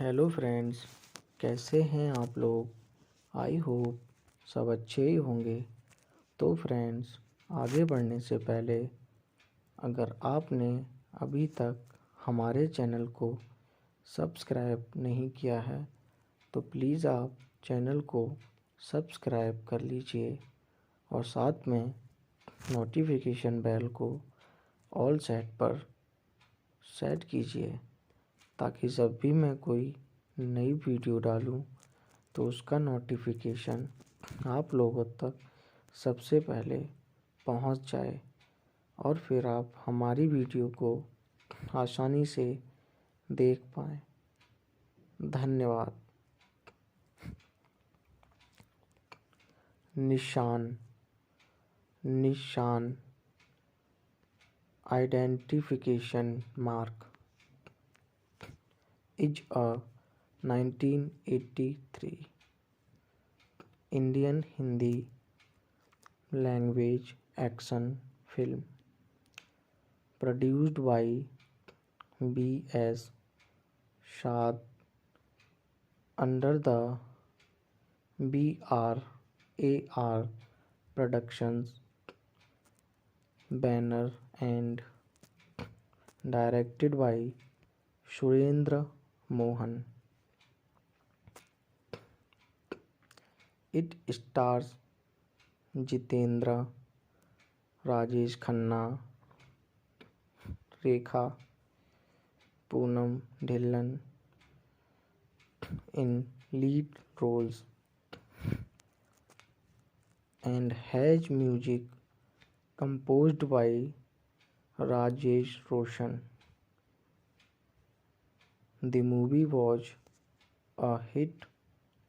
Hello friends, कैसे हैं आप लोग। आई होप सब अच्छे ही होंगे। तो फ्रेंड्स, आगे बढ़ने से पहले अगर आपने अभी तक हमारे चैनल को सब्सक्राइब नहीं किया है तो प्लीज़ आप चैनल को सब्सक्राइब कर लीजिए और साथ में नोटिफिकेशन बेल को ऑल सेट पर सेट कीजिए ताकि जब भी मैं कोई नई वीडियो डालूं तो उसका नोटिफिकेशन आप लोगों तक सबसे पहले पहुंच जाए और फिर आप हमारी वीडियो को आसानी से देख पाएँ। धन्यवाद। निशान निशान identification mark is a 1983 Indian Hindi language action film produced by B.S. Shad under the BRAR Productions banner and directed by Surendra Mohan. It stars Jitendra, Rajesh Khanna, Rekha, Poonam Dhillon in lead roles and has music composed by Rajesh Roshan. The movie was a hit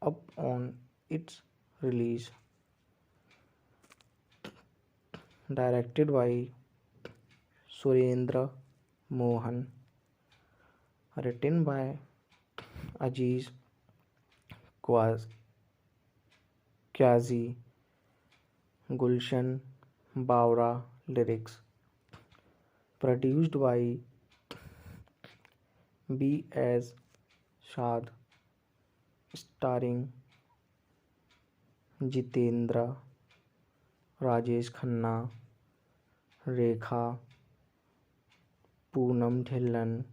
upon its release. Directed by Surendra Mohan. Written by Aziz Qazi. Gulshan Bawra lyrics. Produced by B.S. Shad. Starring Jitendra, Rajesh Khanna, Rekha, Poonam Dhillon.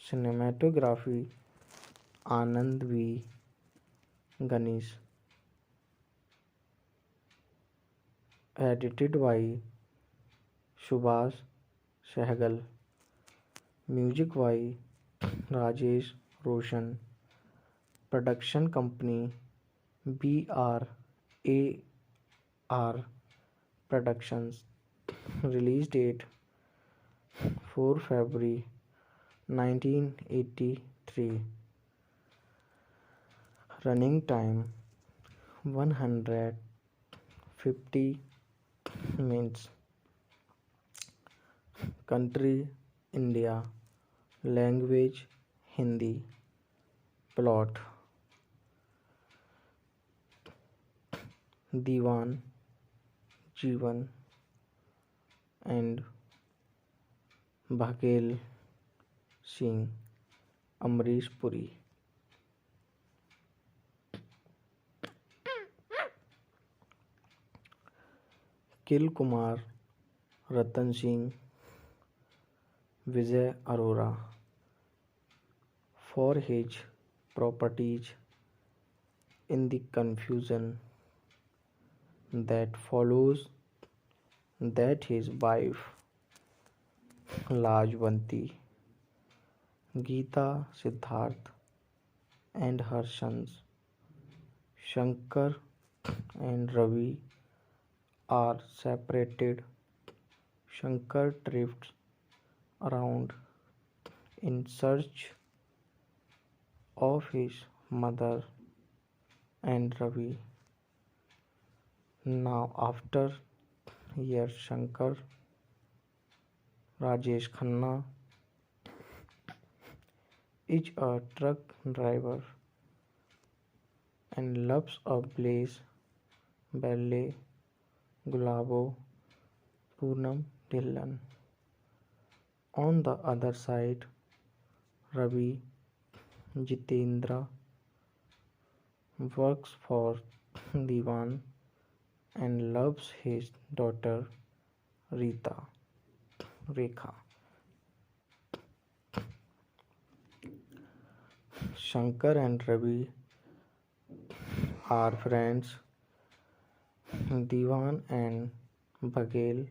Cinematography Anand V. Ganesh. Edited by Subhash Sehgal. Music by Rajesh Roshan. Production company BRAR Productions. Release date 4 February 1983. Running time 150 minutes. Country India. Language Hindi. Plot Diwan Jeevan and Bhagel Singh Amrish Puri. Kil Kumar Ratan Singh Vijay Arora for his properties in the confusion that follows that his wife Lajwanti, Geeta Siddharth and her sons Shankar and Ravi are separated. Shankar drifts around in search of his mother and Ravi. Now after years Shankar, Rajesh Khanna is a truck driver and loves a blaze ballet Gulabo Poonam Dhillon. On the other side, Ravi Jitendra works for Diwan and loves his daughter Rita Rekha. Shankar and Ravi are friends. Diwan and Baghel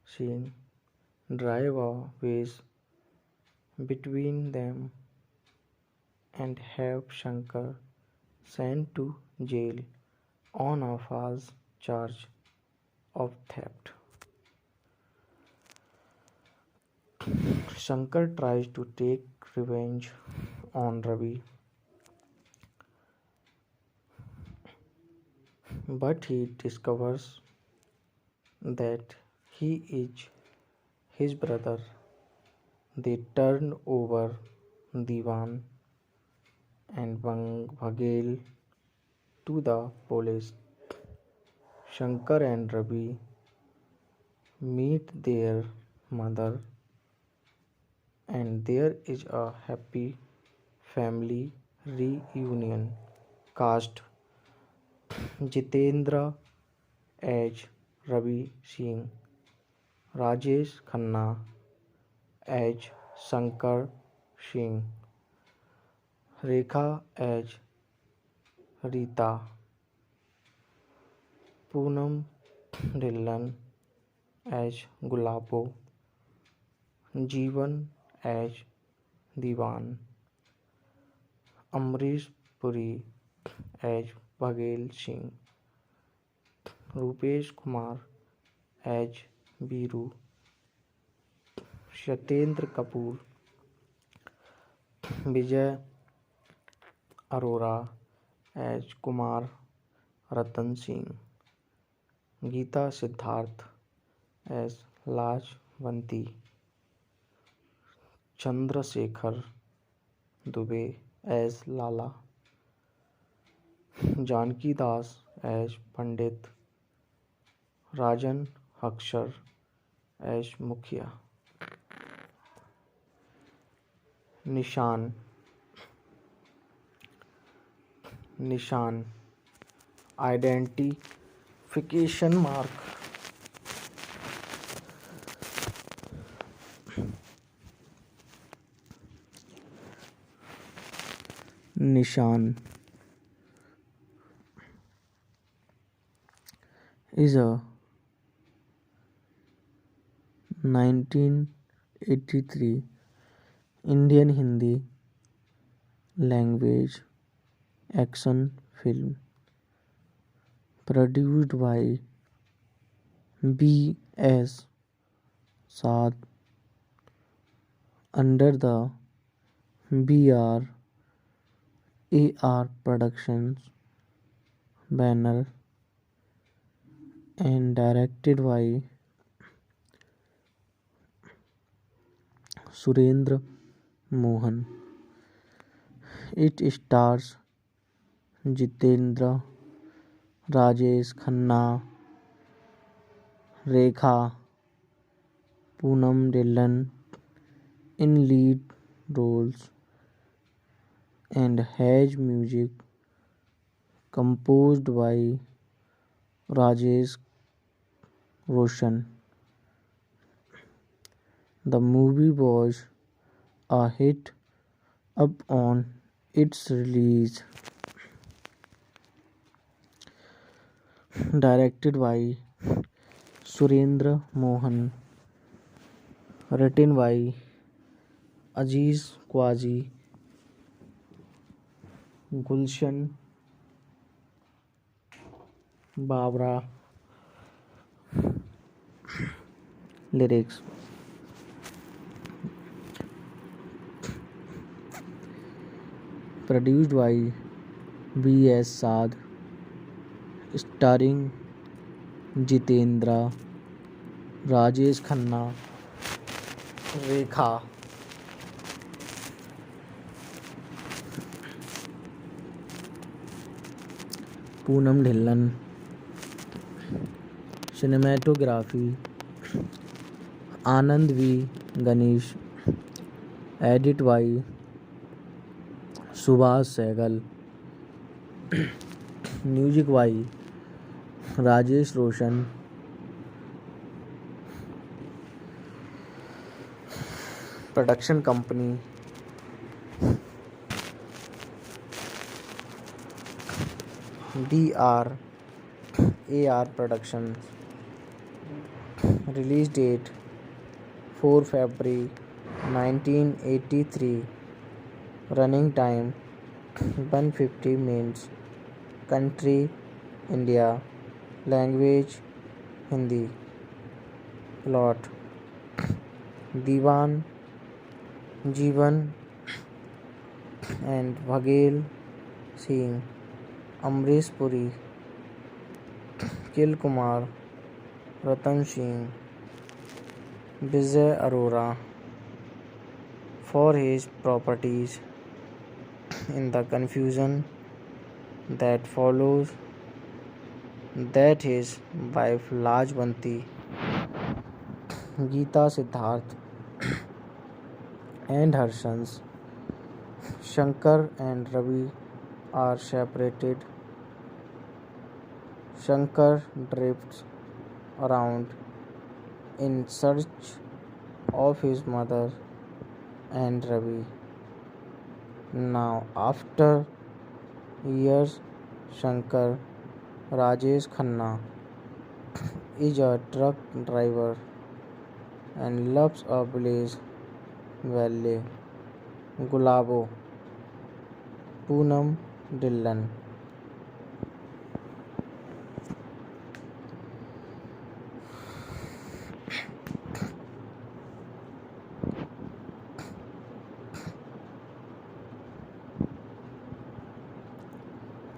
Singh drive a wedge between them and have Shankar sent to jail on a false charge of theft. Shankar tries to take revenge on Ravi, but he discovers that he is his brother. They turn over Diwan and Baghel to the police. Shankar and Ravi meet their mother, and there is a happy family reunion. Cast Jitendra as Ravi Singh, Rajesh Khanna as Shankar Singh, Rekha as Rita, Poonam Dhillon as Gulabo, Jeevan as Diwan, Amrish Puri as Baghel Singh, Rupesh Kumar as Biru, Satyendra Kapoor, Vijay Arora as Kumar Ratan Singh, Geeta Siddharth as Lajwanti, Chandrasekhar Dubey as Lala, Janki Das as Pandit, Rajan Akshar as Mukhya. Nishan Nishan Identification mark. Nishan is a 1983 Indian Hindi language action film produced by B.S. Saad under the B.R.A.R. Productions banner and directed by Surendra Mohan. It stars Jitendra, Rajesh Khanna, Rekha, Poonam Dhillon in lead roles and has music composed by Rajesh Roshan. The movie was a hit upon its release. Directed by Surendra Mohan, written by Aziz Quazi, Gulshan Babra. Lyrics. Produced by B.S. Saad, starring Jitendra, Rajesh Khanna, Rekha, Poonam Dhillon. Cinematography Anand V. Ganesh, edit by Subhash Sehgal, music by Rajesh Roshan, production company DRAR Productions, release date 4 February 1983, running time 150 minutes, country India, language Hindi, plot Diwan Jeevan and Bhagel Singh, Amrish Puri, Kil Kumar, Ratan Singh, Vijay Arora for his properties. In the confusion that follows, that his wife Lajwanti, Geeta Siddharth, and her sons Shankar and Ravi are separated. Shankar drifts around in search of his mother and Ravi. Now, after years, Shankar Rajesh Khanna is a truck driver and loves a village valet, Gulabo, Poonam Dhillon.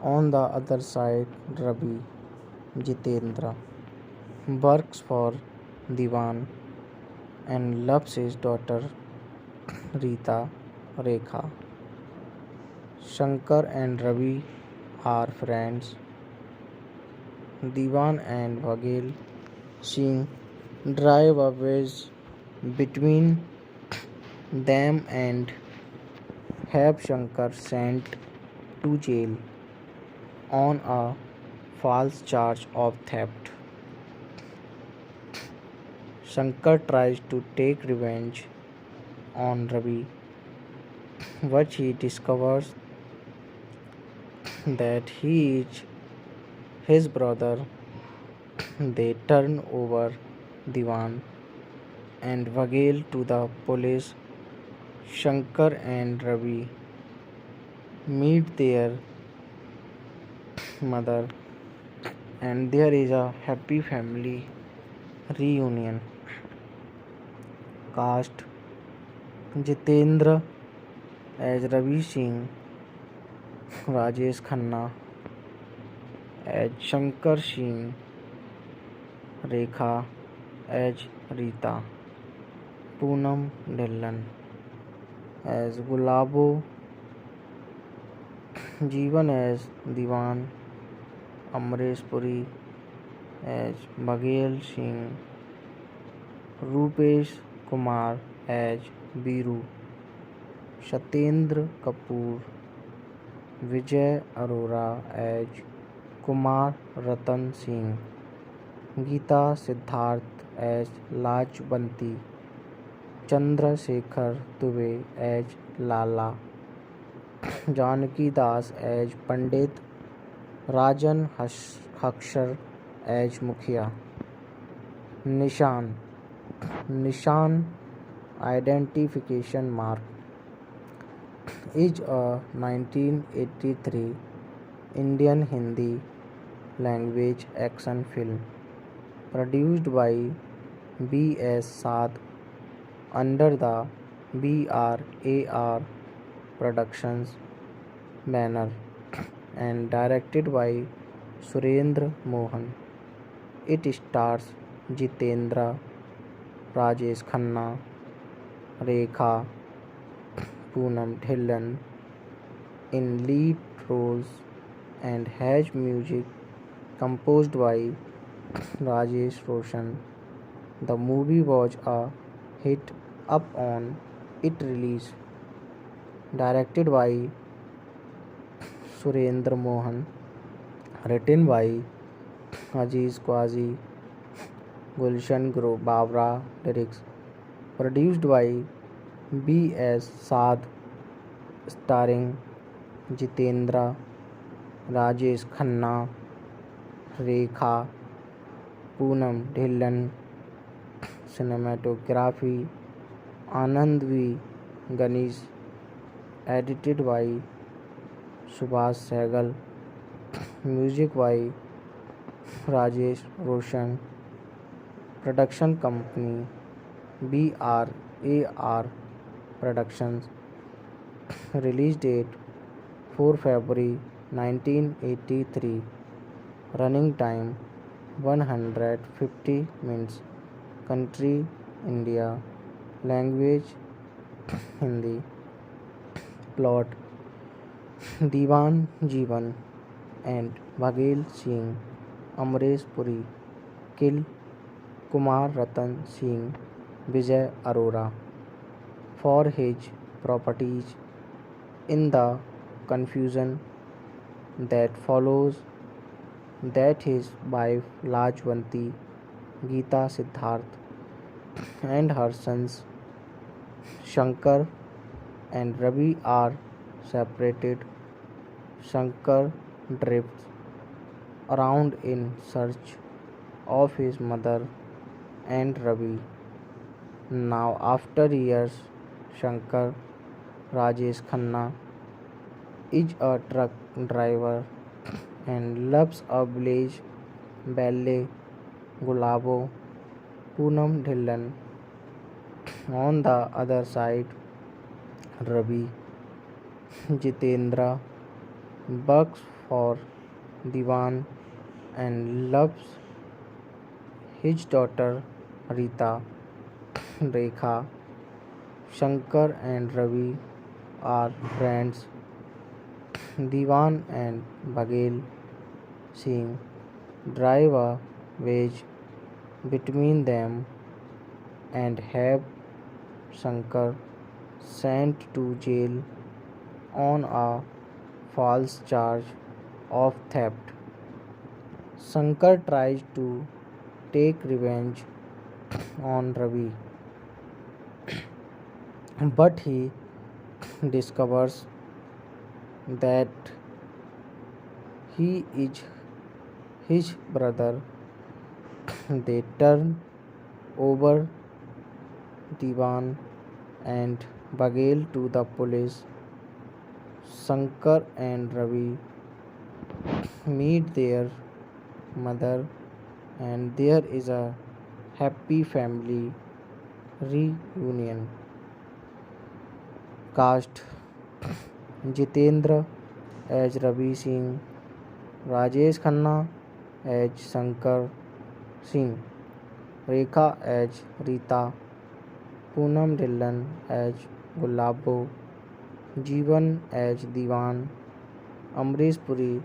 On the other side, Ravi Jitendra works for Diwan and loves his daughter Rita Rekha. Shankar and Ravi are friends. Diwan and Bhagel Singh drive a wedge between them and have Shankar sent to jail on a false charge of theft. Shankar tries to take revenge on Ravi, but he discovers that he is his brother. They turn over Diwan and Bhagel to the police. Shankar and Ravi meet their mother, and there is a happy family reunion. Cast Jitendra as Ravi Singh, Rajesh Khanna as Shankar Singh, Rekha as Rita, Poonam Dhillon as Gulabo, Jeevan as Diwan, Amrish Puri as Bhagel Singh, Rupesh Kumar as Biru, Satyendra Kapoor, Vijay Arora as Kumar Ratan Singh, Geeta Siddharth as Lajwanti, Chandra Shekhar Dubey as Lala, Janaki Das as Pandit, Rajan Hakshar as Mukhia. Nishan identification mark is a 1983 Indian Hindi language action film produced by B.S. Saad under the BRAR Productions banner and directed by Surendra Mohan. It stars Jitendra, Rajesh Khanna, Rekha, Poonam Dhillon in lead roles and has music composed by Rajesh Roshan. The movie was a hit up on its release. Directed by Surendra Mohan, written by Aziz Quazi, Gulshan Babra lyrics, produced by B.S. Saad, starring Jitendra, Rajesh Khanna, Rekha, Poonam Dhillon, cinematography Anand V. Ganesh, edited by Subhash Sehgal, music by Rajesh Roshan, production company BRAR Productions, release date 4 February 1983, running time 150 minutes, country India, language Hindi, plot Diwan Jeevan and Baghel Singh, Amresh Puri kill Kumar Ratan Singh, Vijay Arora for his properties. In the confusion that follows, that his wife Lajwanti, Geeta Siddharth, and her sons Shankar and Ravi are separated. Shankar drifts around in search of his mother and Ravi. Now, after years, Shankar Rajesh Khanna is a truck driver and loves a village ballet Gulabo Poonam Dhillon. On the other side, Ravi Jitendra works for Diwan and loves his daughter Rita. Rekha, Shankar and Ravi are friends. Diwan and Baghel Singh drive a wedge between them and have Shankar sent to jail on a false charge of theft. Shankar tries to take revenge on Ravi, but he discovers that he is his brother. They turn over Diwan and Baghel to the police. Shankar and Ravi meet their mother, and there is a happy family reunion. Cast: Jitendra as Ravi Singh, Rajesh Khanna as Shankar Singh, Rekha as Rita, Poonam Dhillon as Gulabo, Jeevan as Diwan, Amresh Puri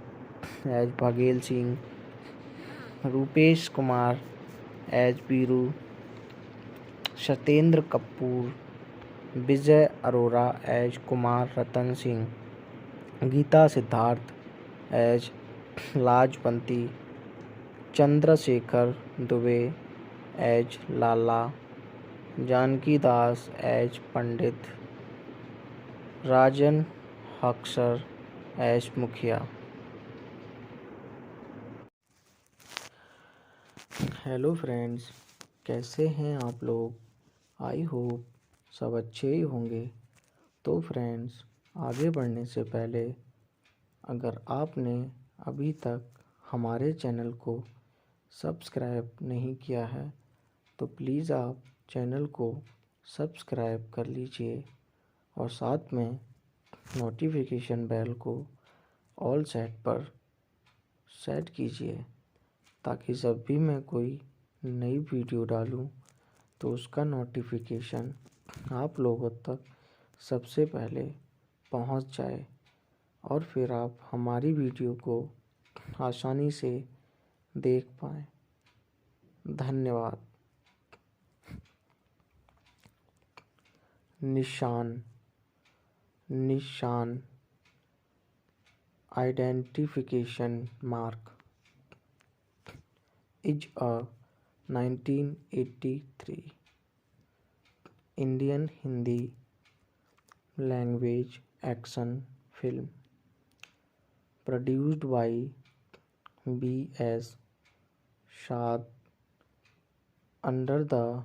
as Baghel Singh, Rupesh Kumar as Biru, Satyendra Kapoor, Vijay Arora as Kumar Ratan Singh, Geeta Siddharth as Lajwanti, Chandrasekhar Dubey as Lala, Janki Das as Pandit, Rajan Haksar as Mukhia. Hello friends, कैसे हैं आप लोग? I hope सब अच्छे ही होंगे। तो friends, आगे बढ़ने से पहले अगर आपने अभी तक हमारे चैनल को सब्सक्राइब नहीं किया है तो प्लीज़ आप चैनल को सब्सक्राइब कर लीजिए और साथ में नोटिफिकेशन बेल को ऑल सेट पर सेट कीजिए, ताकि जब भी मैं कोई नई वीडियो डालूं तो उसका नोटिफिकेशन आप लोगों तक सबसे पहले पहुंच जाए और फिर आप हमारी वीडियो को आसानी से देख पाएँ। धन्यवाद। Nishan. Nishan identification mark is a 1983 Indian Hindi language action film produced by B.S. Shad under the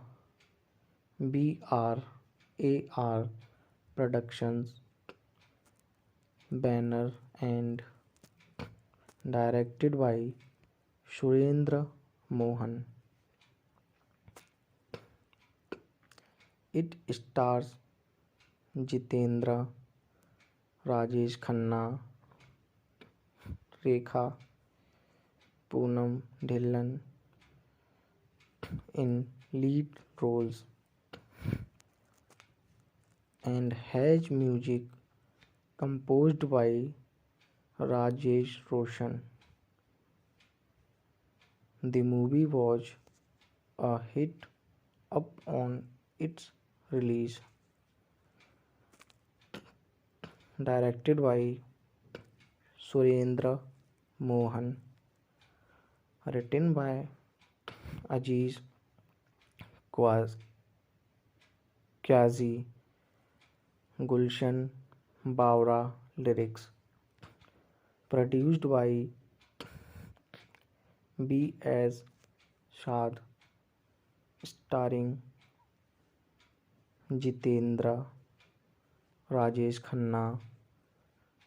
BRAR Productions banner and directed by Surendra Mohan. It stars Jitendra, Rajesh Khanna, Rekha, Poonam Dhillon in lead roles and has music composed by Rajesh Roshan. The movie was a hit upon its release. Directed by Surendra Mohan, written by Aziz Qazi, Gulshan Bawra lyrics, produced by B.S. Shad, starring Jitendra, Rajesh Khanna,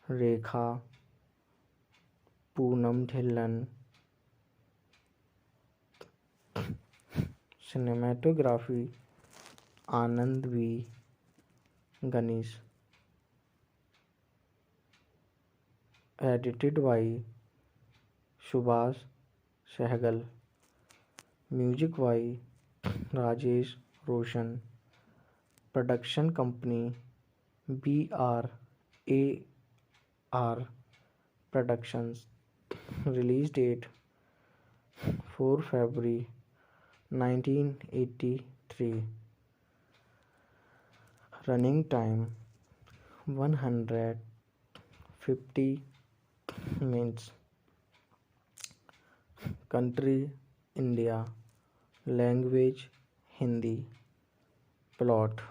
Rekha, Poonam Dhillon. Cinematography Anand V. Ganesh. Edited by Subhash Sehgal. Music by Rajesh Roshan. Production company BRAR Productions. Release date 4 February 1983. Running time 150 minutes. Country India. Language Hindi. Plot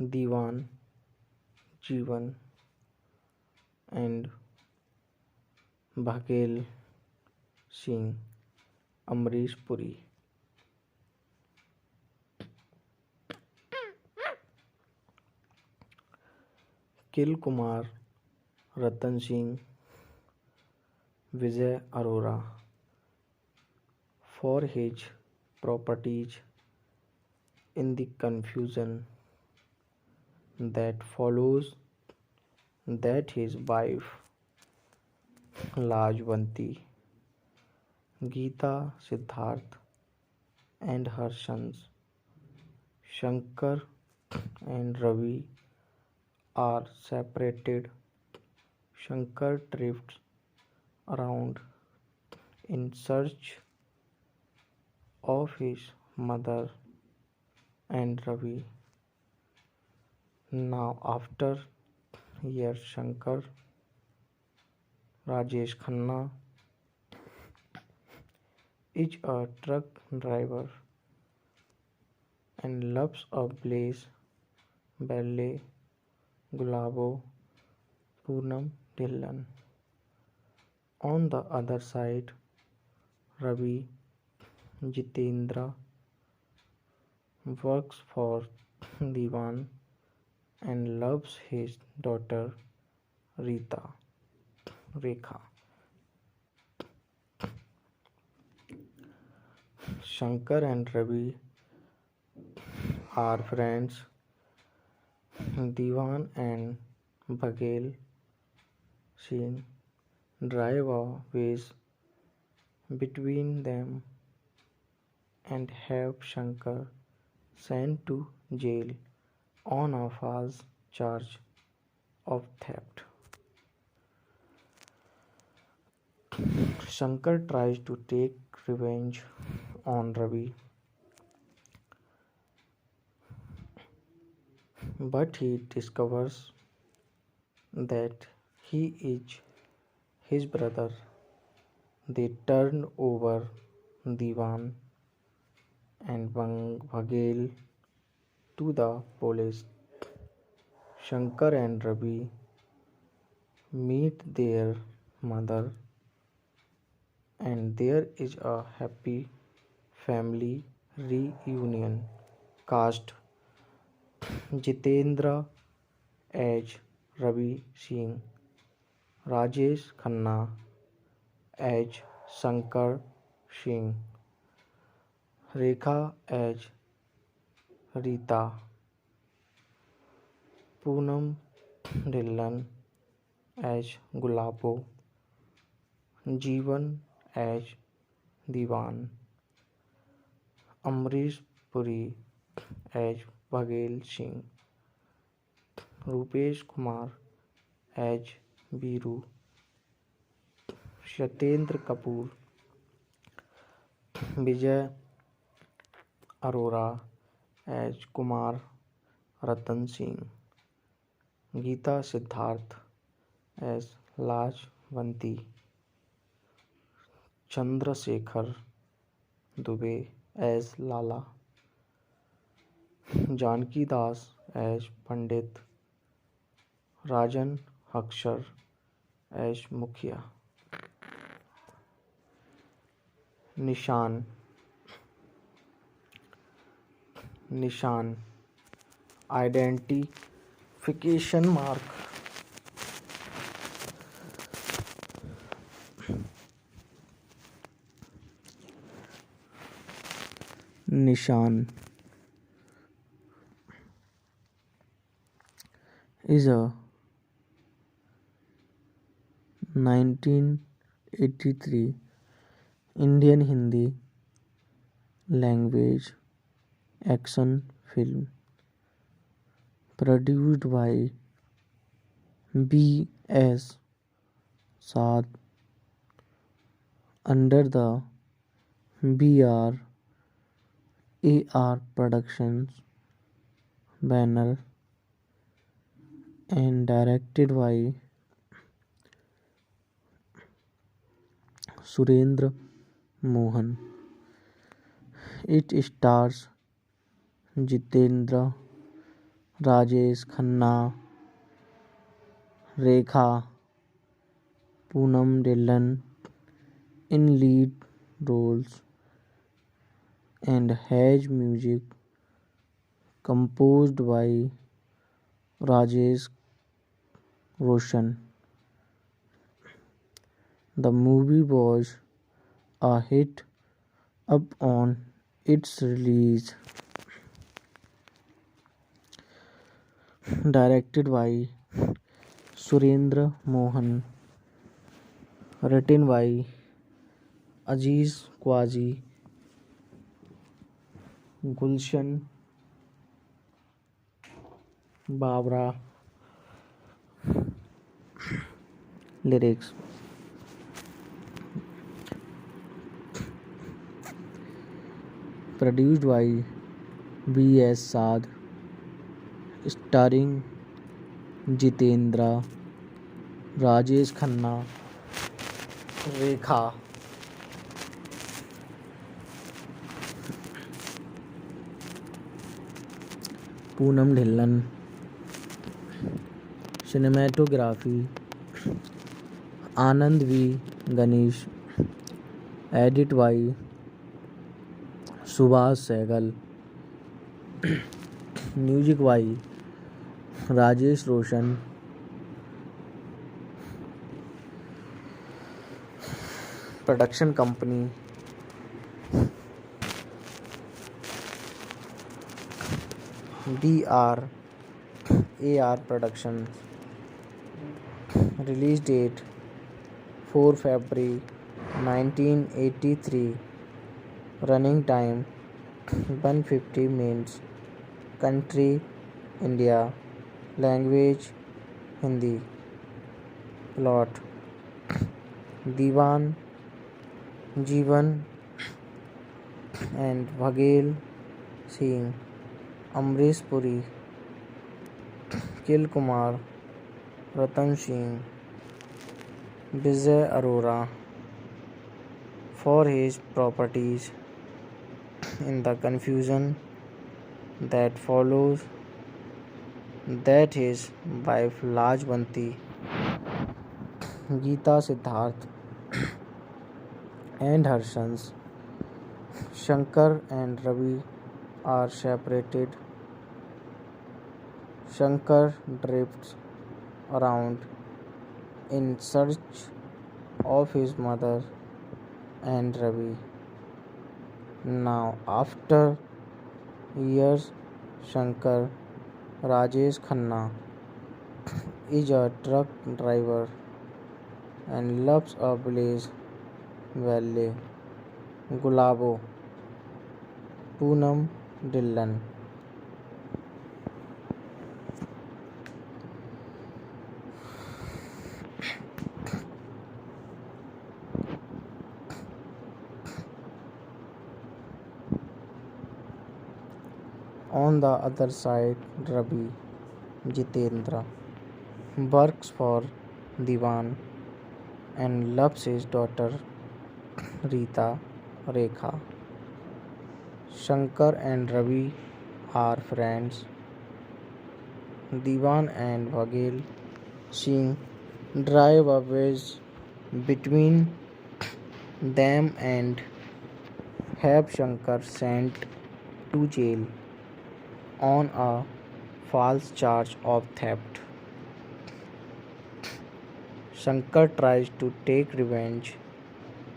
Diwan Jeevan and Bhagel Singh Amrish Puri. Kil Kumar Ratan Singh Vijay Arora for his properties in the confusion that follows that his wife Lajwanti, Geeta Siddharth and her sons Shankar and Ravi are separated. Shankar drifts around in search of his mother and Ravi. Now, after years, Shankar, Rajesh Khanna, is a truck driver and loves a blaze ballet Gulabo Poonam Dhillon. On the other side, Ravi Jitendra works for Diwan and loves his daughter Rekha. Shankar and Ravi are friends. Diwan and Bhagel Singh drive a wedge between them and have Shankar sent to jail on a false charge of theft. Shankar tries to take revenge on Ravi but he discovers that he is his brother. They turn over Diwan and Bhagel to the police. Shankar and Ravi meet their mother, and there is a happy family reunion. Cast Jitendra as Ravi Singh, Rajesh Khanna as Shankar Singh, Rekha as Rita, Poonam Dhillon as Gulabo, Jeevan as Diwan, Amrish Puri as Baghel Singh, Rupesh Kumar as Biru, Satyendra Kapoor, Vijay Arora as Kumar Ratan Singh, Geeta Siddharth as Lajvanti, Chandrasekhar Dubey as Lala, Janki Das as Pandit, Rajan Akshar as Mukhia. Nishan Nishan Identification mark. Nishan is a 1983 Indian Hindi language action film produced by B.S. Saad under the B.R.A.R. Productions banner and directed by Surendra Mohan. It stars Jitendra, Rajesh Khanna, Rekha, Poonam Dhillon in lead roles and has music composed by Rajesh Roshan. The movie was a hit upon its release. Directed by Surendra Mohan, written by Aziz Quazi, Gulshan Babra. Lyrics. Produced by B.S. Saad, starring Jitendra, Rajesh Khanna, Rekha, Poonam Dhillon. Cinematography Anand V. Ganesh. Edit by Subhash Sehgal. Music by Rajesh Roshan. Production company B.R.A.R. Productions. Release date 4 February 1983. Running time 150 minutes. Country India. Language Hindi. Plot Diwan, Jeevan and Baghel Singh, Amrish Puri, Kil Kumar, Ratan Singh, Vijay Arora for his properties. In the confusion that follows, that his wife Lajwanti, Geeta Siddharth, and her sons Shankar and Ravi are separated. Shankar drifts around in search of his mother and Ravi. Now, after years, Shankar Rajesh Khanna is a truck driver and loves a village valley, Gulabo, Poonam Dhillon. On the other side, Ravi Jitendra works for Diwan and loves his daughter Rita Rekha. Shankar and Ravi are friends. Diwan and Vaghel Singh drive a wedge between them and have Shankar sent to jail on a false charge of theft. Shankar tries to take revenge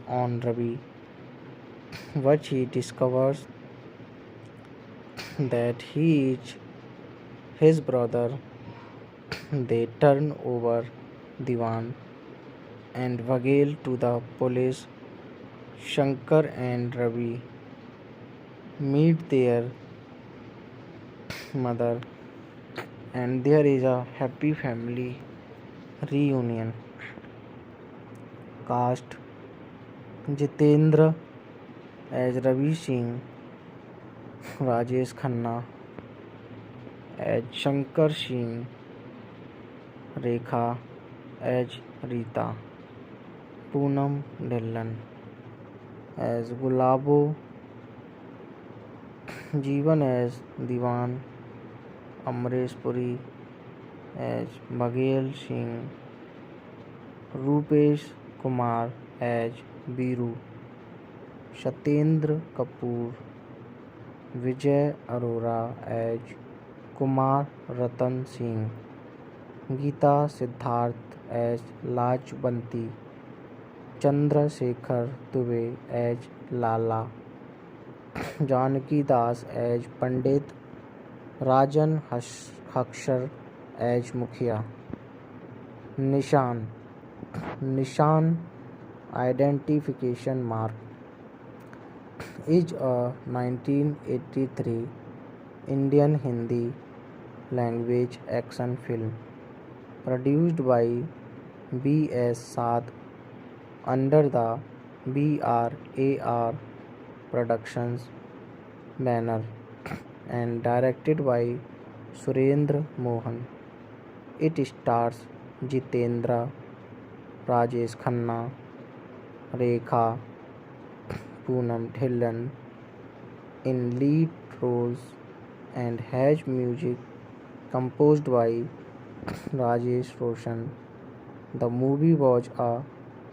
on Ravi, but he discovers that he is his brother. They turn over Diwan and Vaghel to the police. Shankar and Ravi meet their mother, and there is a happy family reunion. Cast: Jitendra as Ravi Singh, Rajesh Khanna as Shankar Singh, Rekha as Rita, Poonam Dhillon as Gulabo, Jeevan as Diwan, Amresh Puri as Vaghel Singh, Rupesh Kumar as Biru, Satyendra Kapoor, Vijay Arora as Kumar Ratan Singh, Geeta Siddharth as Lajwanti, Chandra Shekhar Dubey as Lala, Janaki Das as Pandit, Rajan Hakshar as Mukhia. Nishan identification mark is a 1983 Indian Hindi language action film produced by B.S. Saad under the BRAR Productions banner and directed by Surendra Mohan. It stars Jitendra, Rajesh Khanna, Rekha, Poonam Dhillon in lead roles and has music composed by Rajesh Roshan. The movie was a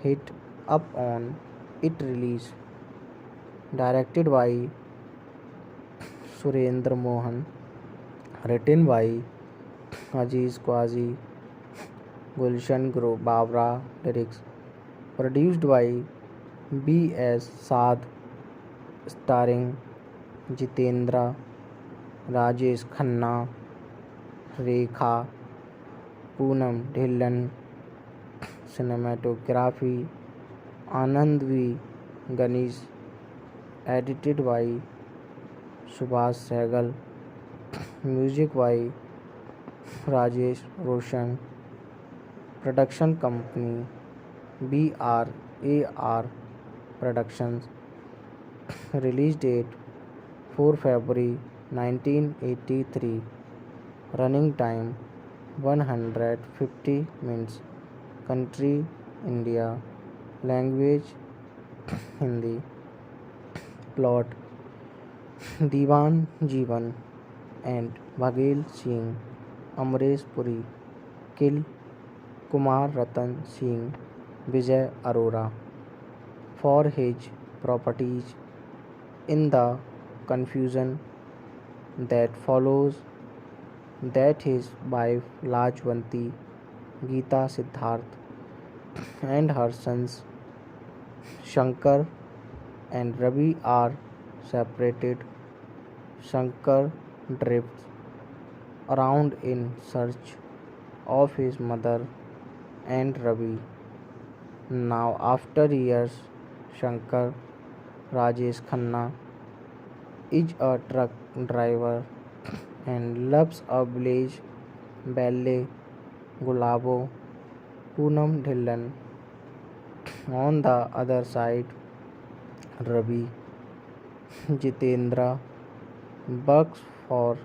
hit upon its release. Directed by Surendra Mohan, written by Aziz Quazi, Gulshan Babra, lyrics produced by B.S. Saad, starring Jitendra, Rajesh Khanna, Rekha, Poonam Dhillon, cinematography Anand V. Ganesh, edited by Subhash Sehgal, music by Rajesh Roshan, production company BRAR Productions, release date 4 February 1983, running time 150 minutes. Country India. Language Hindi. Plot Diwan Jeevan and Baghel Singh. Amresh Puri. Kill Kumar Ratan Singh. Vijay Arora for his properties. In the confusion that follows, that his wife Lajwanti, Geeta Siddharth, and her sons Shankar and Ravi are separated. Shankar drifts around in search of his mother and Ravi. Now, after years, Shankar Rajesh Khanna is a truck driver and loves a village ballet Gulabo Poonam Dhillon. On the other side, Ravi Jitendra works for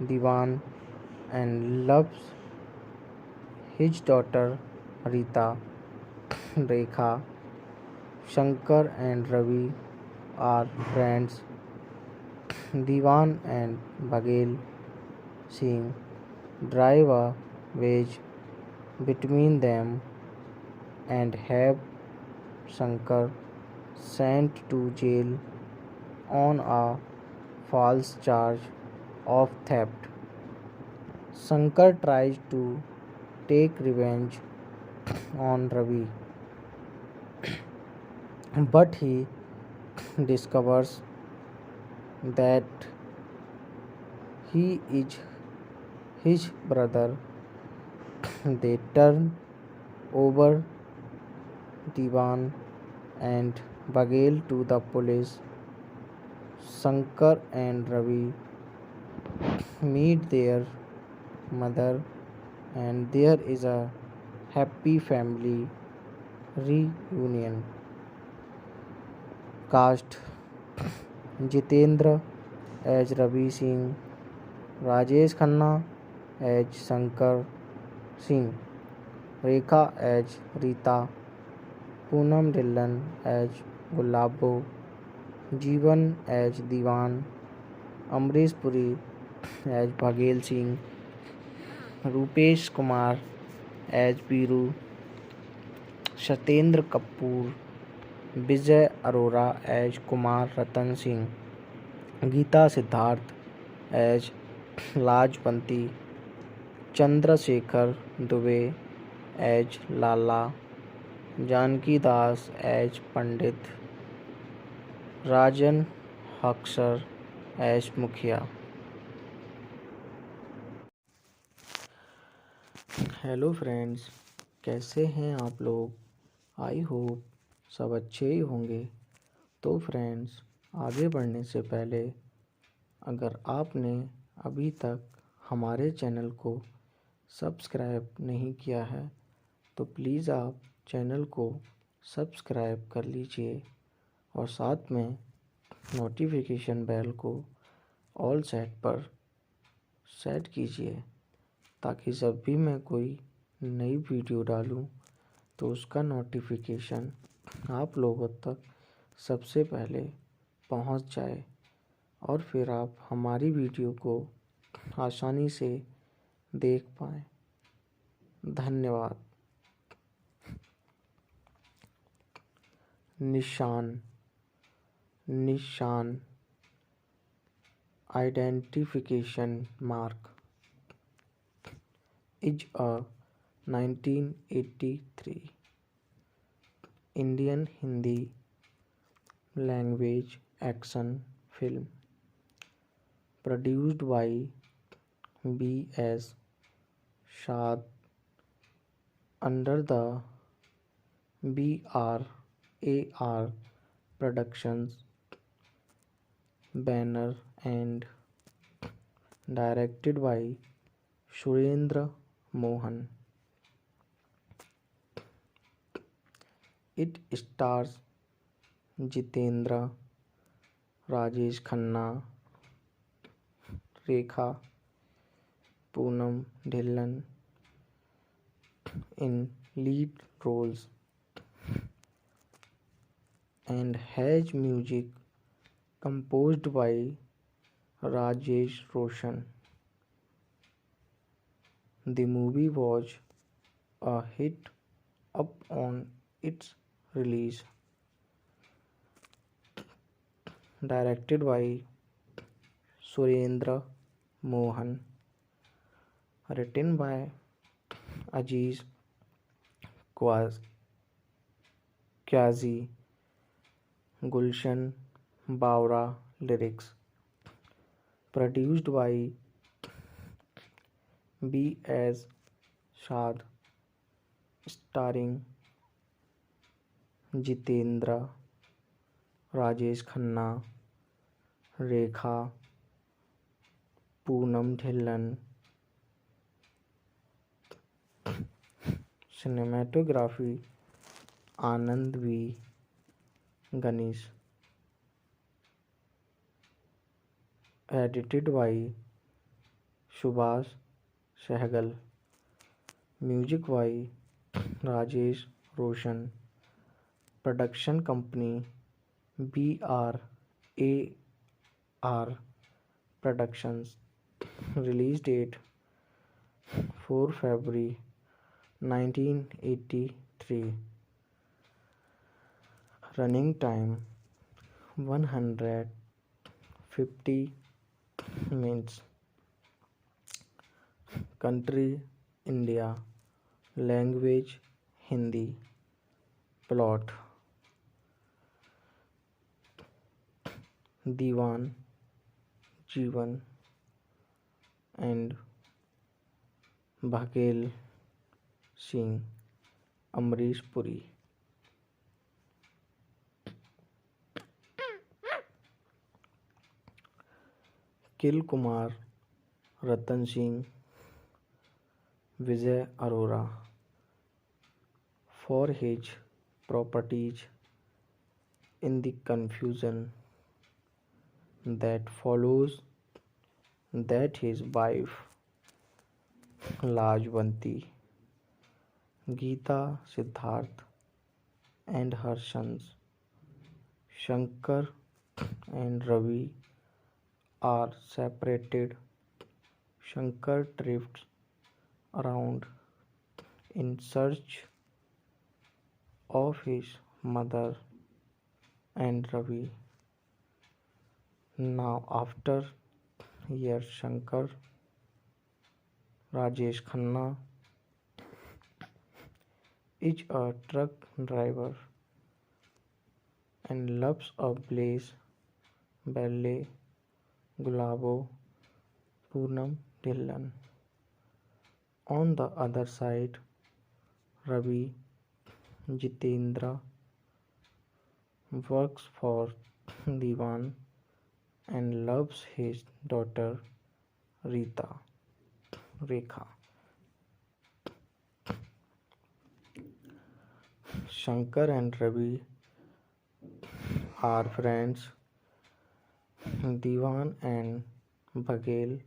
Diwan and loves his daughter Rita. Rekha, Shankar and Ravi are friends. Diwan and Baghel Singh drive a wedge between them and have Shankar sent to jail on a false charge of theft. Shankar tries to take revenge on Ravi, but he discovers that he is his brother. They turn over Diwan and Baghel to the police. Shankar and Ravi meet their mother, and there is a happy family reunion. Cast Jitendra as Ravi Singh, Rajesh Khanna as Shankar Singh, Rekha as Rita, Poonam Dhillon as Gulabo, Jeevan as Diwan, Amresh Puri as Baghel Singh, Rupesh Kumar as Biru, Satyendra Kapoor, Vijay Arora as Kumar Ratan Singh, Geeta Siddharth as Lajwanti, Chandrasekhar Dubey as Lala, Janki Das as Pandit, Rajan Haksar as Mukhia. Hello friends, कैसे हैं आप लोग। I hope सब अच्छे ही होंगे। तो friends, आगे बढ़ने से पहले अगर आपने अभी तक हमारे चैनल को सब्सक्राइब नहीं किया है तो प्लीज़ आप चैनल को सब्सक्राइब कर लीजिए और साथ में नोटिफिकेशन बेल को ऑल सेट पर सेट कीजिए, ताकि जब भी मैं कोई नई वीडियो डालूं तो उसका नोटिफिकेशन आप लोगों तक सबसे पहले पहुंच जाए और फिर आप हमारी वीडियो को आसानी से देख पाएँ। धन्यवाद। निशान निशान identification mark is a 1983 Indian Hindi language action film produced by B.S. Shad under the BRAR Productions banner and directed by Surendra Mohan. It stars Jitendra, Rajesh Khanna, Rekha, Poonam Dhillon, in lead roles and has music composed by Rajesh Roshan. The movie was a hit upon its release, directed by Surendra Mohan, written by Aziz Kyazi, Gulshan Bawra lyrics, produced by B.S. Shad, starring Jitendra, Rajesh Khanna, Rekha, Poonam Dhillon. Cinematography Anand V. Ganesh, edited by Subhash Sehgal, music by Rajesh Roshan, production company BRAR Productions, release date 4 February 1983, running time 150 minutes, country India, language Hindi, plot Diwan Jeevan and Bhagel Singh, Amrish Puri. Kil Kumar, Ratan Singh, Vijay Arora for his properties in the confusion that follows that his wife Lajwanti, Geeta Siddharth and her sons Shankar and Ravi are separated. Shankar drifts around in search of his mother and Ravi. Now, after years, Shankar, Rajesh Khanna, is a truck driver and loves a blaze ballet Gulabo Poonam Dhillon. On the other side, Ravi Jitendra works for Diwan and loves his daughter Rekha. Shankar and Ravi are friends. Diwan and Bhagel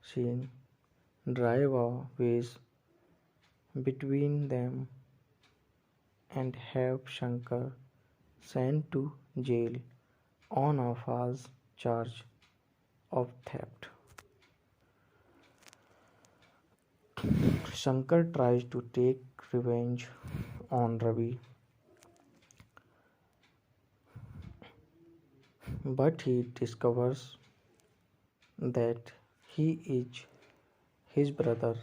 Singh drive a wedge between them and have Shankar sent to jail on a false charge of theft. Shankar tries to take revenge on Ravi, but he discovers that he is his brother.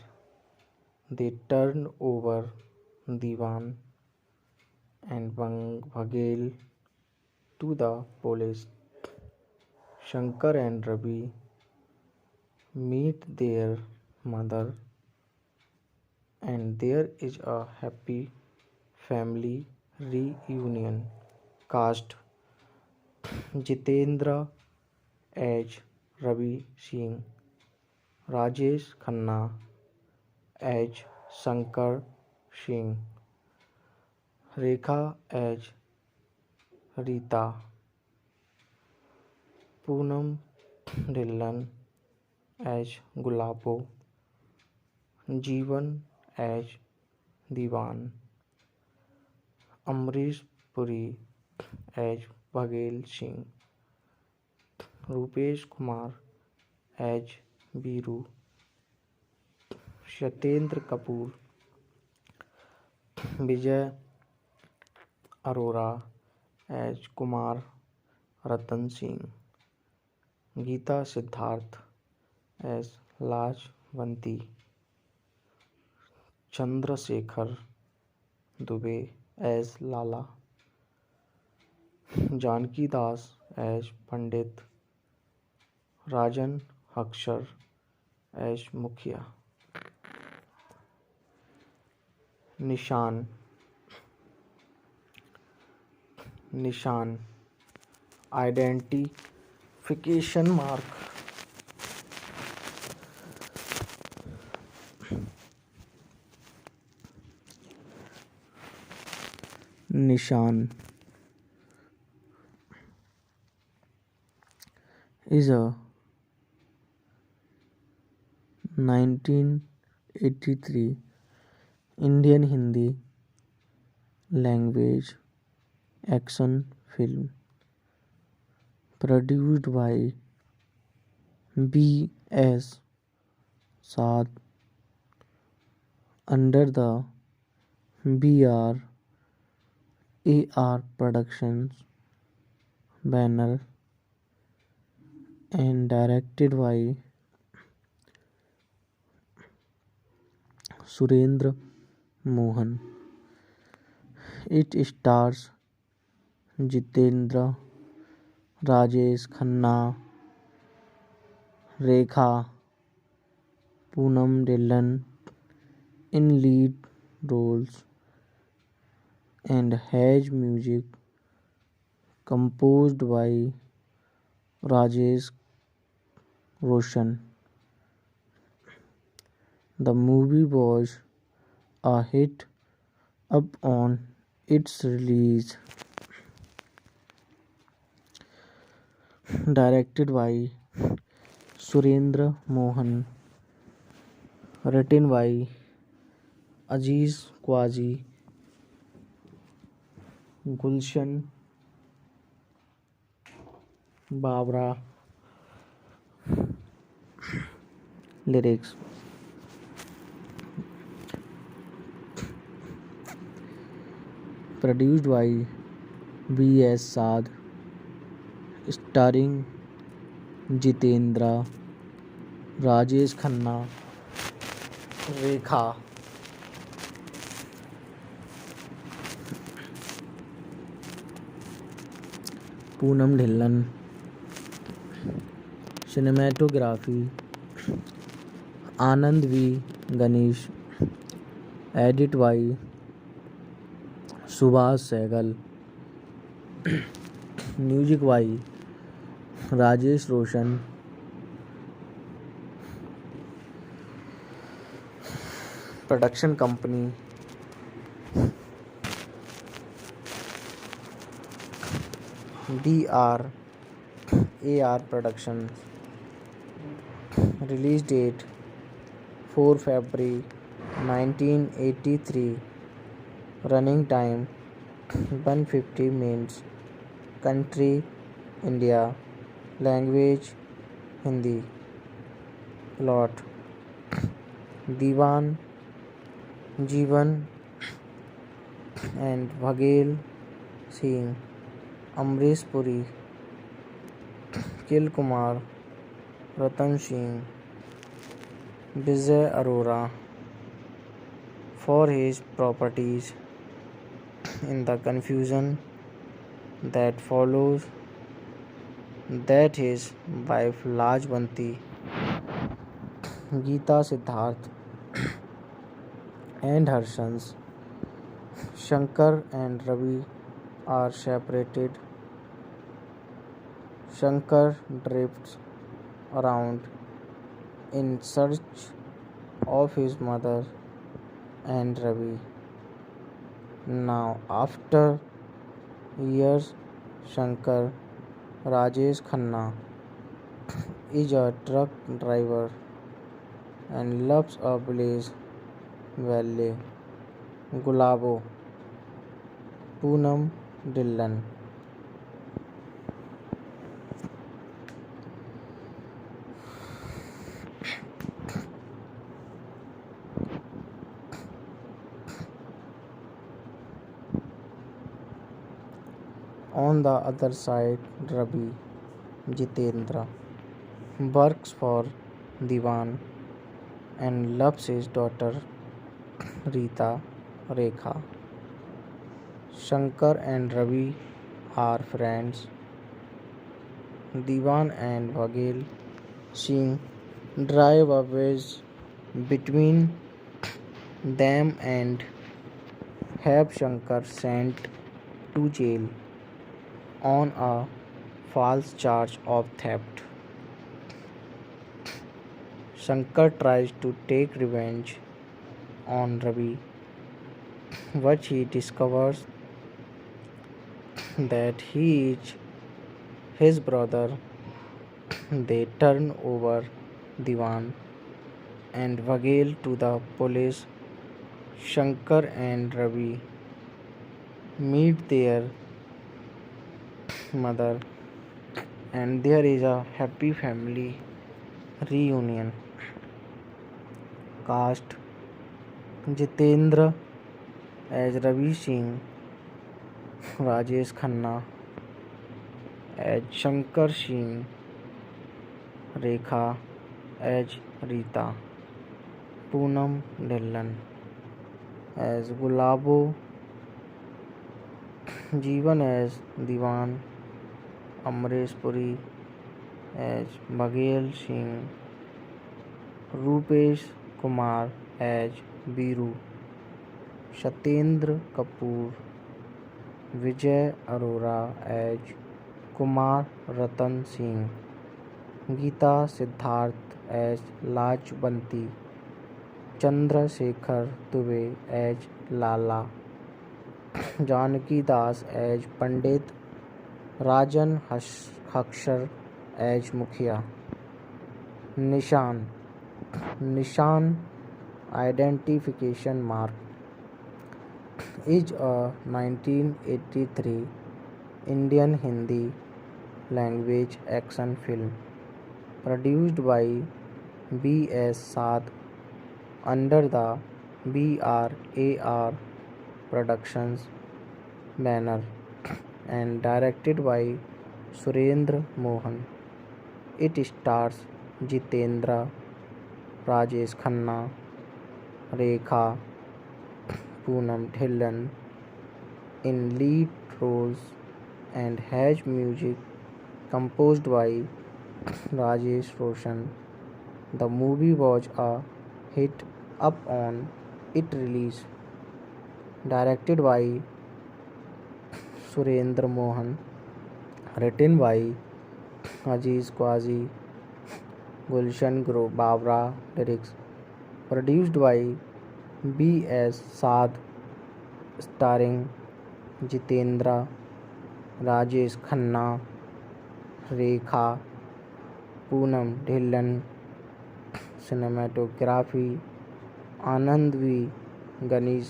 They turn over Diwan and Bhagel to the police. Shankar and Ravi meet their mother, and there is a happy family reunion. Cast Jitendra as Ravi Singh, Rajesh Khanna as Shankar Singh, Rekha as Rita, Poonam Dhillon as Gulabo, Jeevan as Diwan, Amrish Puri as Baghel Singh, Rupesh Kumar as Biru, Satyendra Kapoor, Vijay Arora as Kumar Ratan Singh, Geeta Siddharth as Lajvanti, Chandrasekhar Dubey as Lala, Janki Das as Pandit, Rajan Akshar as Mukhia. Nishan. Nishan. Identification mark. Nishan is a 1983 Indian Hindi language action film produced by B.S. Saad under the B.R.A.R. Productions banner and directed by Surendra Mohan. It stars Jitendra, Rajesh Khanna, Rekha, Poonam Dhillon in lead roles and has music composed by Rajesh Roshan. The movie was a hit upon its release. Directed by Surendra Mohan, written by Aziz Quazi, Gulshan Babra. Lyrics. Produced by B.S. Saad, starring Jitendra, Rajesh Khanna, Rekha, Poonam Dhillon. Cinematography Anand V. Ganesh. Edit by Subhash Sehgal. Music by Rajesh Roshan. Production company B.R.A.R. Productions. Release date 4 February 1983. Running time 150 minutes. Country India. Language Hindi. Plot Diwan, Jeevan and Baghel Singh, Amrish Puri, Kil Kumar, Ratan Singh, Vijay Arora for his properties. In the confusion that follows, that his wife Lajvanti, Geeta Siddharth and her sons Shankar and Ravi are separated. Shankar drifts around in search of his mother and Ravi. Now, after years, Shankar Rajesh Khanna is a truck driver and loves a village Valley, Gulabo, Poonam Dhillon. On the other side, Ravi Jitendra works for Diwan and loves his daughter Rita Rekha. Shankar and Ravi are friends. Diwan and Vaghel Singh drive a wedge between them and have Shankar sent to jail on a false charge of theft. Shankar tries to take revenge on Ravi, but he discovers that he is his brother. They turn over Diwan and Vaghel to the police. Shankar and Ravi meet their mother, and there is a happy family reunion. Cast Jitendra as Ravi Singh, Rajesh Khanna as Shankar Singh, Rekha as Rita, Poonam Dhillon as Gulabo, Jeevan as Diwan, Amresh Puri as Baghel Singh, Rupesh Kumar as Biru, Satyendra Kapoor, Vijay Arora as Kumar Ratan Singh, Geeta Siddharth as Lajbanti, Chandra Shekhar Dubey as Lala, Janaki Das as Pandit, Rajan Hakshar as Mukhia. Nishan identification mark is a 1983 Indian Hindi language action film produced by B.S. Saad under the BRAR Productions banner and directed by Surendra Mohan. It stars Jitendra, Rajesh Khanna, Rekha, Poonam Dhillon in lead roles and has music composed by Rajesh Roshan. The movie was a hit upon its release. Directed by Surendra Mohan, written by Aziz Quazi, Gulshan Babra, lyrics produced by B.S. Saad, starring Jitendra, Rajesh Khanna, Rekha, Poonam Dhillon, cinematography Anand V. Ganesh,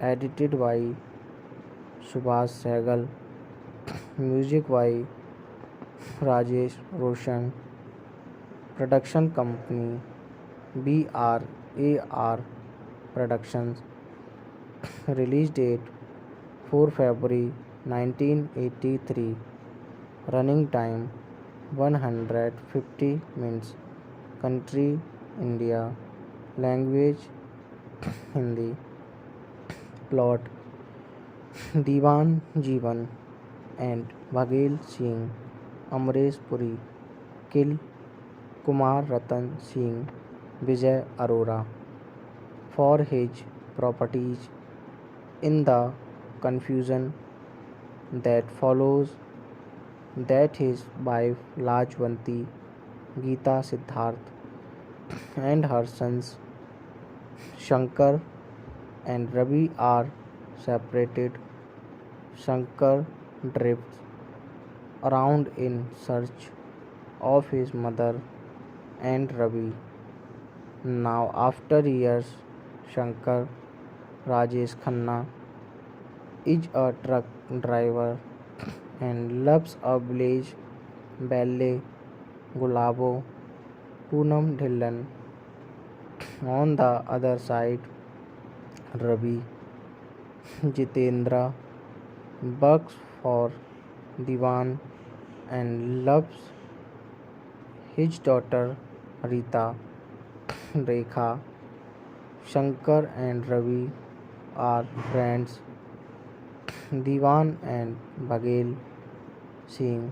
edited by Subhash Sehgal, music by Rajesh Roshan, production company BRAR Productions, release date 4 February 1983, running time 150 minutes, country India, language Hindi, plot Diwan Jeevan and Baghel Singh, Amresh Puri kill Kumar Ratan Singh, Vijay Arora for his properties. In the confusion that follows, that his wife Lajwanti, Geeta Siddharth and her sons Shankar and Ravi are separated. Shankar drifts around in search of his mother and Ravi. Now, after years, Shankar Rajesh Khanna is a truck driver and loves a village ballet Gulabo Poonam Dhillon. On the other side, Ravi Jitendra works for Diwan and loves his daughter Rita. Rekha, Shankar and Ravi are friends. Diwan and Baghel Singh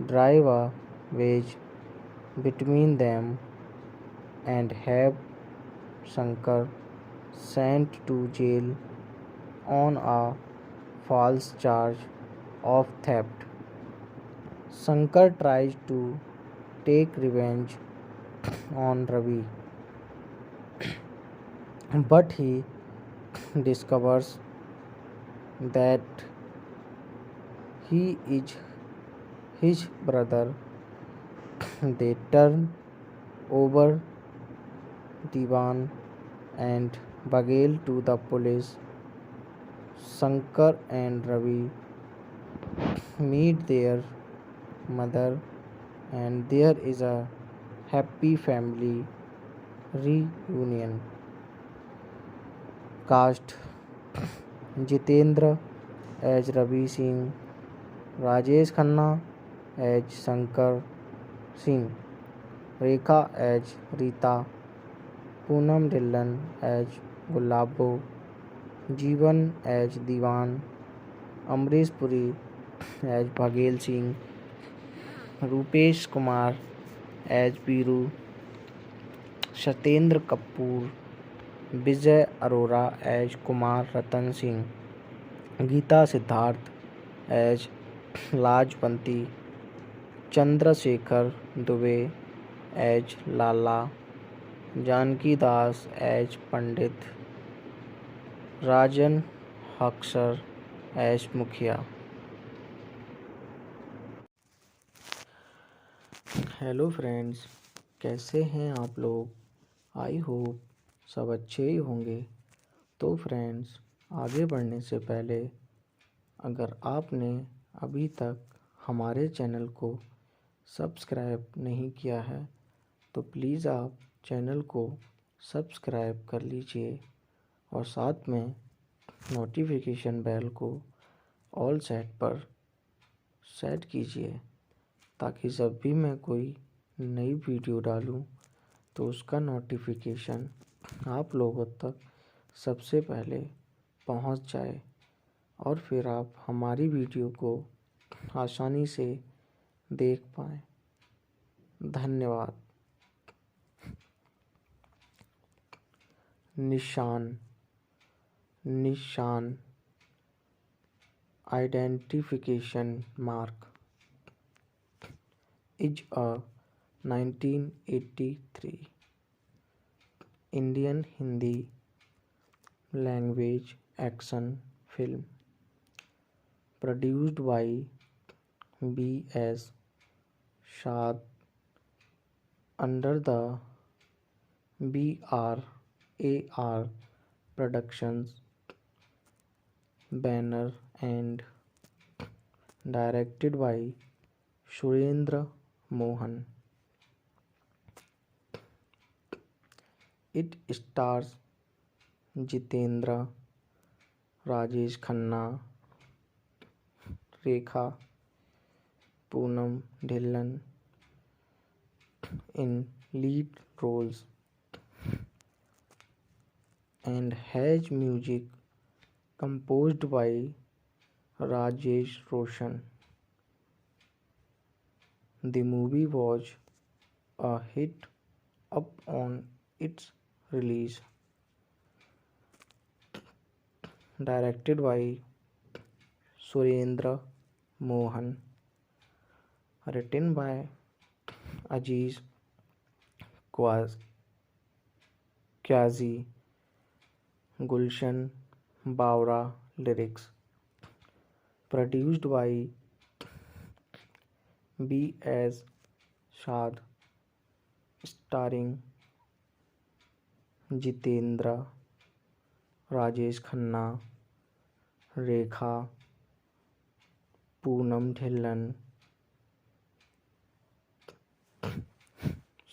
drive a wedge between them and have Shankar sent to jail on a false charge of theft. Shankar tries to take revenge on Ravi, but he discovers that he is his brother. They turn over Diwan and Baghel to the police. Shankar and Ravi meet their mother, and there is a happy family reunion. Cast Jitendra as Ravi Singh, Rajesh Khanna as Shankar Singh, Rekha as Rita, Poonam Dhillon as Gulabo, Jeevan as Diwan, Amrish Puri as Baghel Singh, Rupesh Kumar as Biru, Satyendra Kapoor, Vijay Arora as Kumar Ratan Singh, Geeta Siddharth as Lajpanti, Chandrasekhar Dubey as Lala, Janki Das as Pandit, Rajan Haksar as Mukhia. Hello friends, कैसे हैं आप लोग? I hope सब अच्छे ही होंगे। तो friends, आगे बढ़ने से पहले अगर आपने अभी तक हमारे चैनल को सब्सक्राइब नहीं किया है तो प्लीज़ आप चैनल को सब्सक्राइब कर लीजिए और साथ में नोटिफिकेशन बेल को ऑल सेट पर सेट कीजिए, ताकि जब भी मैं कोई नई वीडियो डालूं तो उसका नोटिफिकेशन आप लोगों तक सबसे पहले पहुंच जाए और फिर आप हमारी वीडियो को आसानी से देख पाएँ। धन्यवाद। निशान निशान identification mark is a 1983 Indian Hindi language action film produced by B.S. Shad under the BRAR Productions banner and directed by Surendra Mohan. It stars Jitendra, Rajesh Khanna, Rekha, Poonam Dhillon in lead roles and has music composed by Rajesh Roshan. The movie was a hit upon its release. Directed by Surendra Mohan. Written by Aziz Qazi. Gulshan Bawra lyrics. Produced by B.S. Shad. Starring Jitendra, Rajesh Khanna, Rekha, Poonam Dhillon.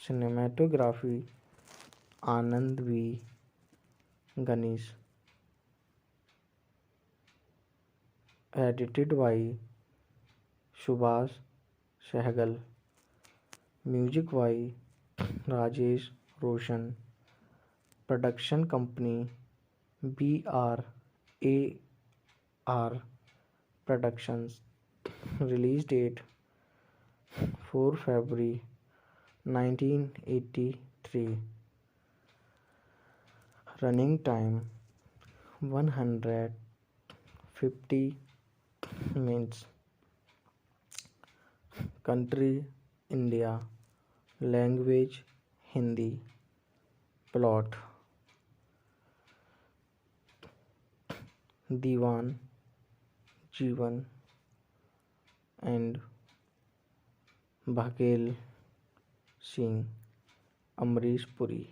Cinematography Anand V Ganesh. Edited by Subhash Sehgal. Music by Rajesh Roshan. Production company BRAR productions. Release date 4 February 1983। Running time 150 minutes. Country India. Language Hindi. Plot Diwan Jeevan and Baghel Singh Amrish Puri.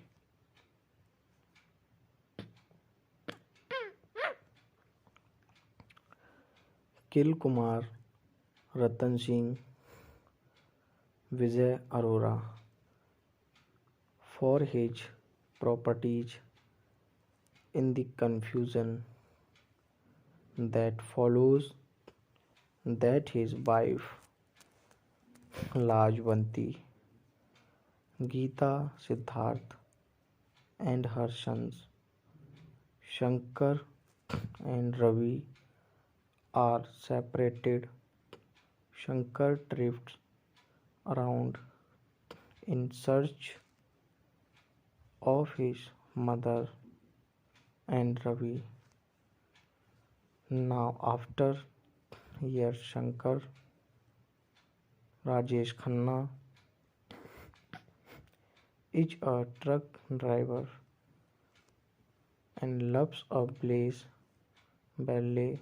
Kill Kumar Ratan Singh Vijay Arora. For his properties in the confusion that follows that his wife Lajwanti, Geeta Siddharth and her sons Shankar and Ravi are separated. Shankar drifts around in search of his mother and Ravi. Now after years Shankar, Rajesh Khanna is a truck driver and loves a blaze ballet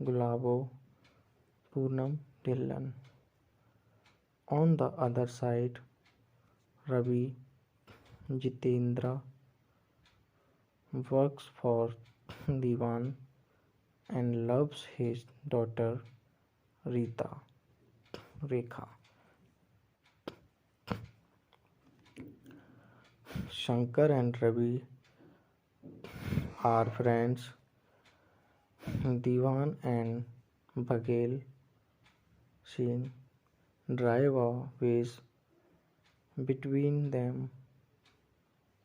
Gulabo Poonam Dhillon. On the other side, Ravi Jitendra works for Diwan and loves his daughter Rekha. Shankar and Ravi are friends. Diwan and Baghel Singh drive a wedge between them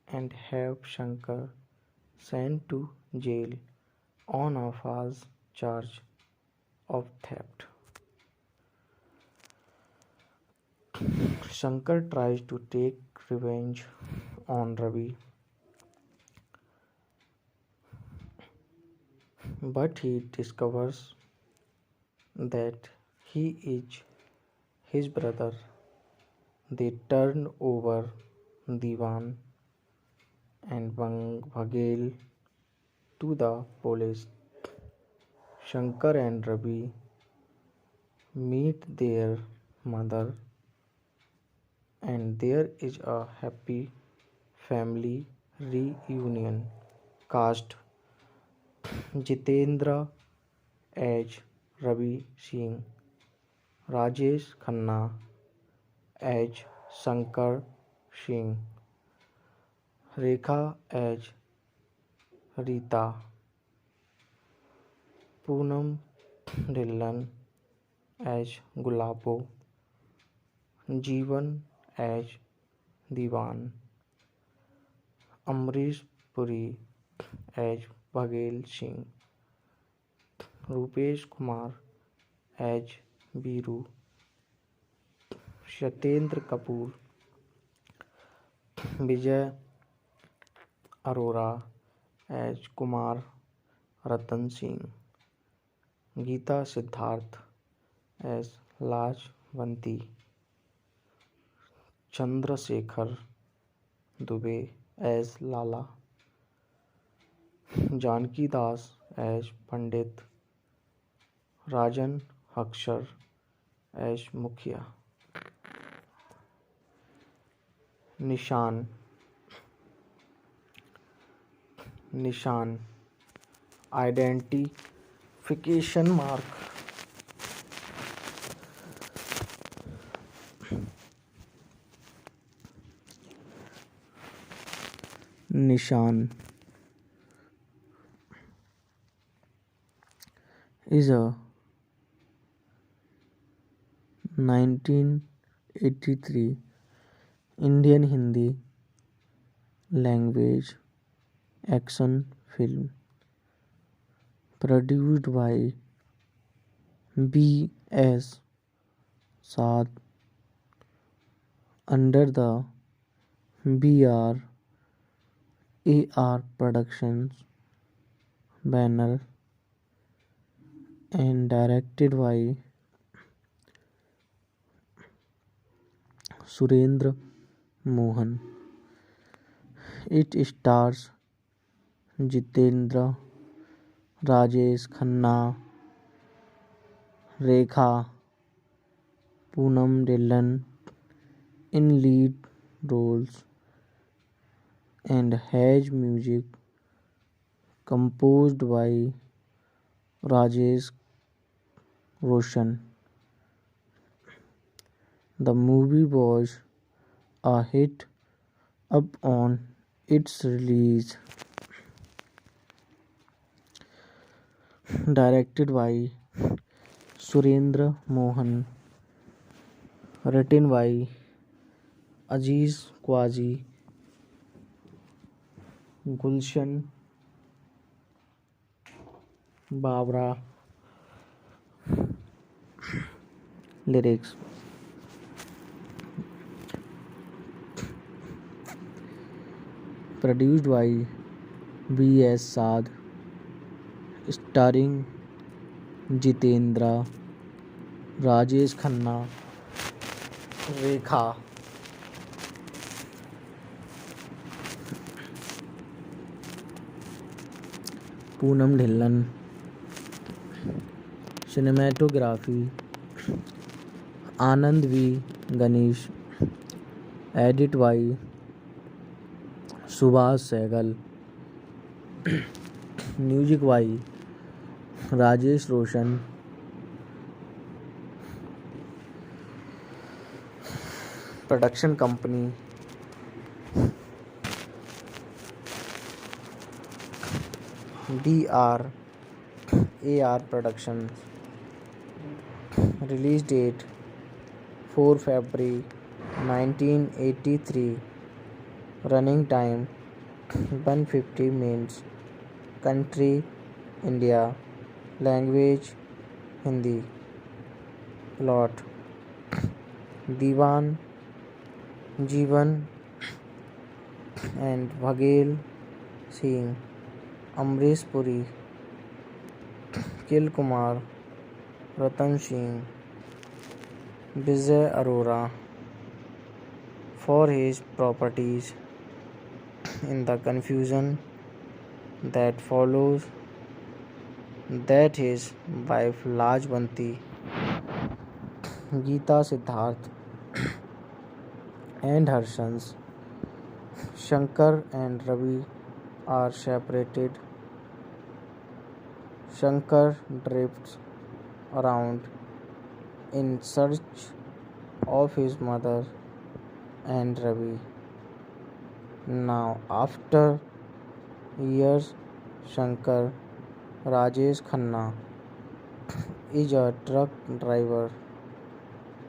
and have Shankar sent to jail on a false charge of theft. Shankar tries to take revenge on Ravi, but he discovers that he is his brother. They turn over Diwan and Baghel to the police. Shankar and Ravi meet their mother and there is a happy family reunion. Cast: Jitendra as Ravi Singh, Rajesh Khanna as Shankar Singh, Rekha as Rita, Poonam Dhillon as Gulabo, Jeevan as Diwan, Amrish Puri as Baghel Singh, Rupesh Kumar as Biru, Satyendra Kapoor, Vijay Arora as Kumar Ratan Singh, Geeta Siddharth as Lajwanti, Chandrasekhar Dubey as Lala, Janki Das as Pandit, Rajan Akshar as Mukhya. निशान identification mark, Nishan is a 1983 Indian Hindi language action film produced by B.S. Saad under the B.R.A.R. Productions banner and directed by Surendra Mohan. It stars Jitendra, Rajesh Khanna, Rekha, Poonam Dhillon in lead roles and has music composed by Rajesh Roshan. The movie was a hit upon its release. Directed by Surendra Mohan, written by Aziz Quazi, Gulshan Babra. Lyrics: produced by B.S. Saad, starring Jitendra, Rajesh Khanna, Rekha, Poonam Dhillon. Cinematography Anand V. Ganesh. Edit by Subhash Sehgal. Music by Rajesh Roshan. Production company B.R.A.R. Productions. Release date 4 February 1983. Running time 150 minutes. Country India. Language Hindi. Plot: Diwan Jeevan and Bhagel Singh, Amrish Puri, Kil Kumar, Ratan Singh, Vijay Arora for his properties. In the confusion that follows, that his wife Lajwanti, Geeta Siddharth, and her sons Shankar and Ravi are separated. Shankar drifts around in search of his mother and Ravi. Now, after years, Shankar Rajesh Khanna is a truck driver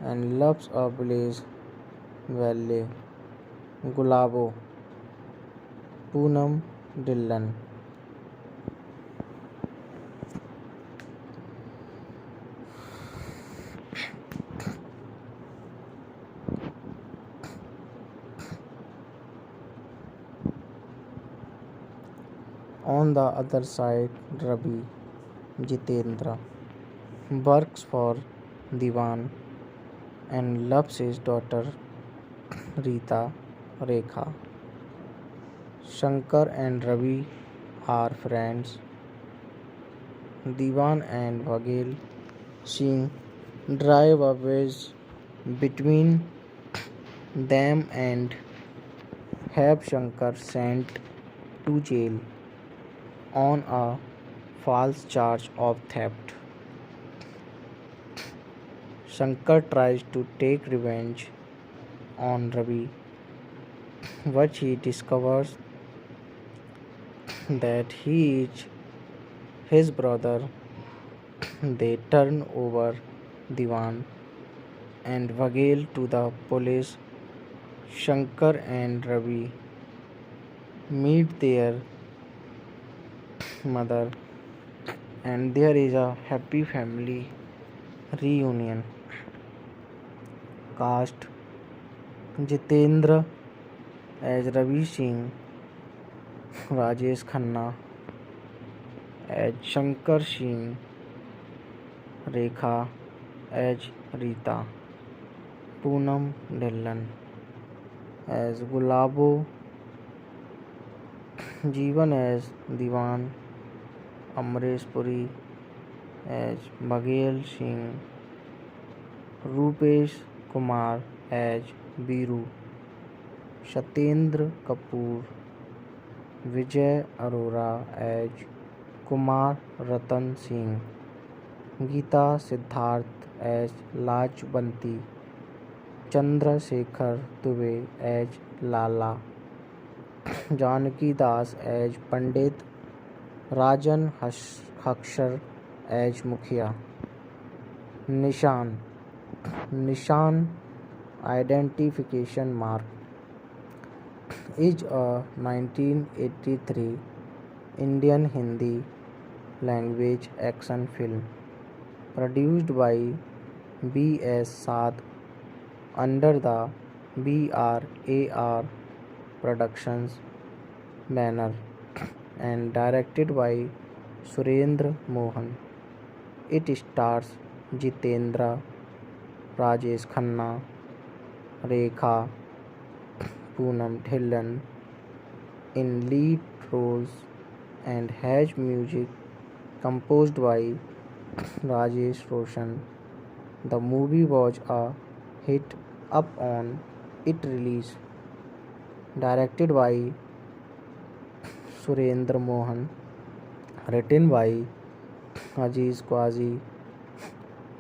and loves a village valet, Gulabo, Poonam Dhillon. On the other side, Ravi Jitendra works for Diwan and loves his daughter Rita Rekha. Shankar and Ravi are friends. Diwan and Bhagel Singh drive a wedge between them and have Shankar sent to jail on a false charge of theft. Shankar tries to take revenge on Ravi, but he discovers that he is his brother. They turn over Diwan and Vaghel to the police. Shankar and Ravi meet their mother, and there is a happy family reunion. Cast: Jitendra as Ravi Singh, Rajesh Khanna as Shankar Singh, Rekha as Rita, Poonam Dhillon as Gulabo, Jeevan as Diwan, Amresh Puri as Baghel Singh, Rupesh Kumar as Biru, Satyendra Kapoor, Vijay Arora as Kumar Ratan Singh, Geeta Siddharth as Lajbanti, Chandra Shekhar Dubey as Lala, Janaki Das as Pandit, Rajan Hakshar as Mukhia. Nishan: Nishan identification mark is a 1983 Indian Hindi language action film produced by B.S. Saad under the BRAR Productions banner and directed by Surendra Mohan. It stars Jitendra, Rajesh Khanna, Rekha, Poonam Dhillon in lead roles and has music composed by Rajesh Roshan. The movie was a hit upon its release. Directed by Surendra Mohan, written by Aziz Quazi,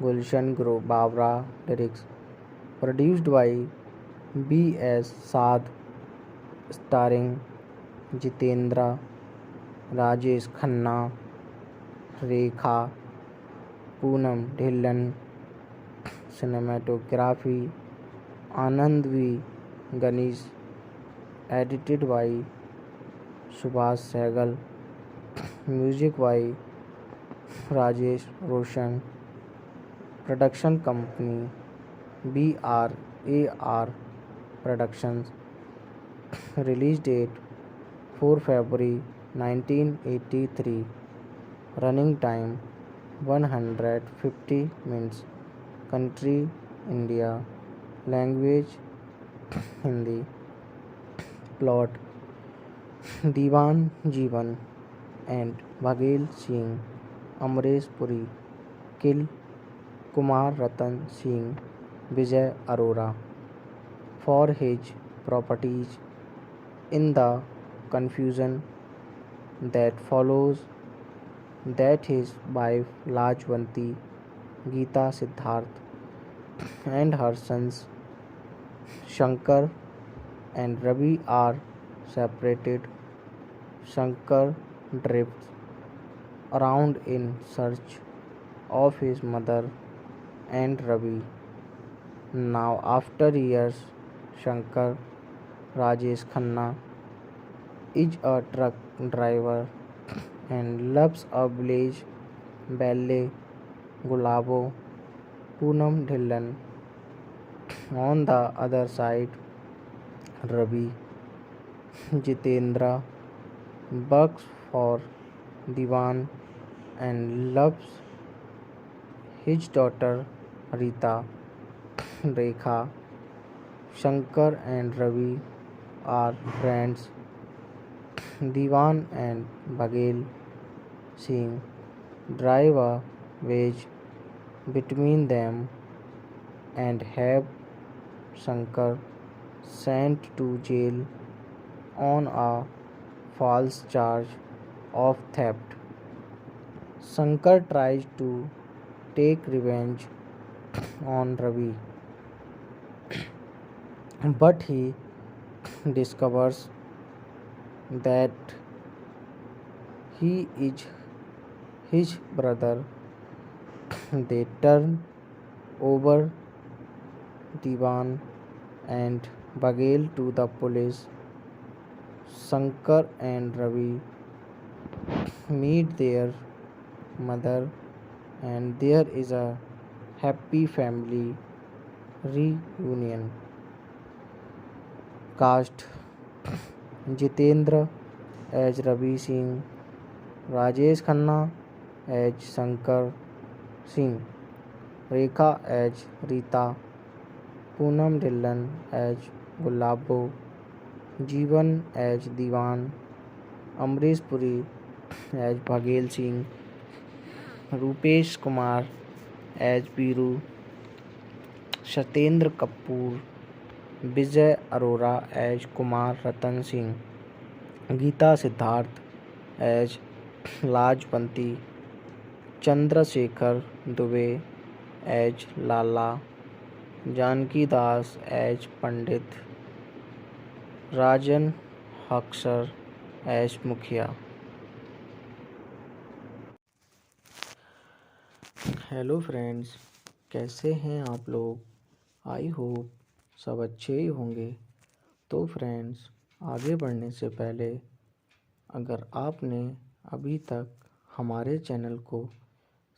Gulshan Babra lyrics, produced by B.S. Saad, starring Jitendra, Rajesh Khanna, Rekha, Poonam Dhillon, cinematography Anand V. Ganesh, edited by Subhash Sehgal, music by Rajesh Roshan, production company BRAR Productions, release date 4 February 1983, running time 150 minutes, country India, language Hindi, plot Diwan Jeevan and Baghel Singh, Amresh Puri kill Kumar Ratan Singh, Vijay Arora for his properties. In the confusion that follows, that his wife Lajwanti, Geeta Siddharth and her sons Shankar and Ravi are separated. Shankar drifts around in search of his mother and Ravi. Now, after years, Shankar, Rajesh Khanna, is a truck driver and loves a village ballet, Gulabo, Poonam Dhillon. On the other side, Ravi, Jitendra, works for Diwan and loves his daughter Rita. Rekha, Shankar and Ravi are friends. Diwan and Baghel Singh drive a wedge between them and have Shankar sent to jail on a false charge of theft. Shankar tries to take revenge on Ravi, but he discovers that he is his brother. They turn over Diwan and Baghel to the police. Shankar and Ravi meet their mother, and there is a happy family reunion. Cast: Jitendra as Ravi Singh, Rajesh Khanna as Shankar Singh, Rekha as Rita, Poonam Dhillon as Gulabo, Jeevan as Diwan, Amrish Puri as Baghel Singh, Rupesh Kumar as Biru, Satyendra Kapoor, Vijay Arora as Kumar Ratan Singh, Geeta Siddharth as Lajpanti, Chandrasekhar Dubey as Lala, Janki Das as Pandit, Rajan Haksar as Mukhia. Hello friends, कैसे हैं आप लोग? I hope सब अच्छे ही होंगे। तो friends, आगे बढ़ने से पहले अगर आपने अभी तक हमारे चैनल को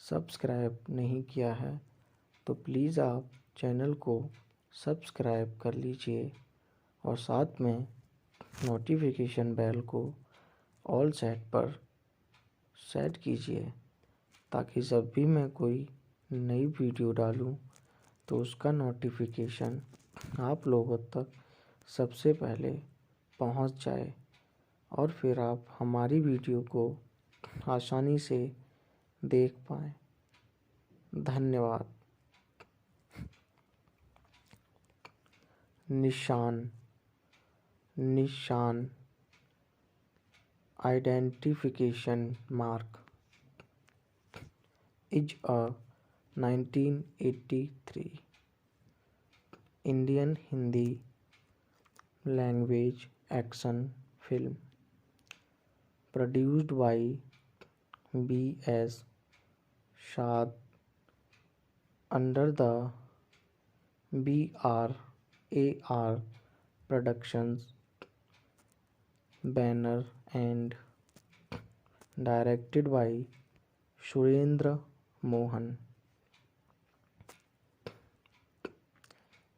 सब्सक्राइब नहीं किया है तो प्लीज़ आप चैनल को सब्सक्राइब कर लीजिए और साथ में नोटिफिकेशन बेल को ऑल सेट पर सेट कीजिए, ताकि जब भी मैं कोई नई वीडियो डालूं तो उसका नोटिफिकेशन आप लोगों तक सबसे पहले पहुंच जाए और फिर आप हमारी वीडियो को आसानी से देख पाएँ। धन्यवाद। निशान निशान identification mark is a 1983 Indian Hindi language action film produced by B.S. Shad under the BRAR Productions banner and directed by Surendra Mohan.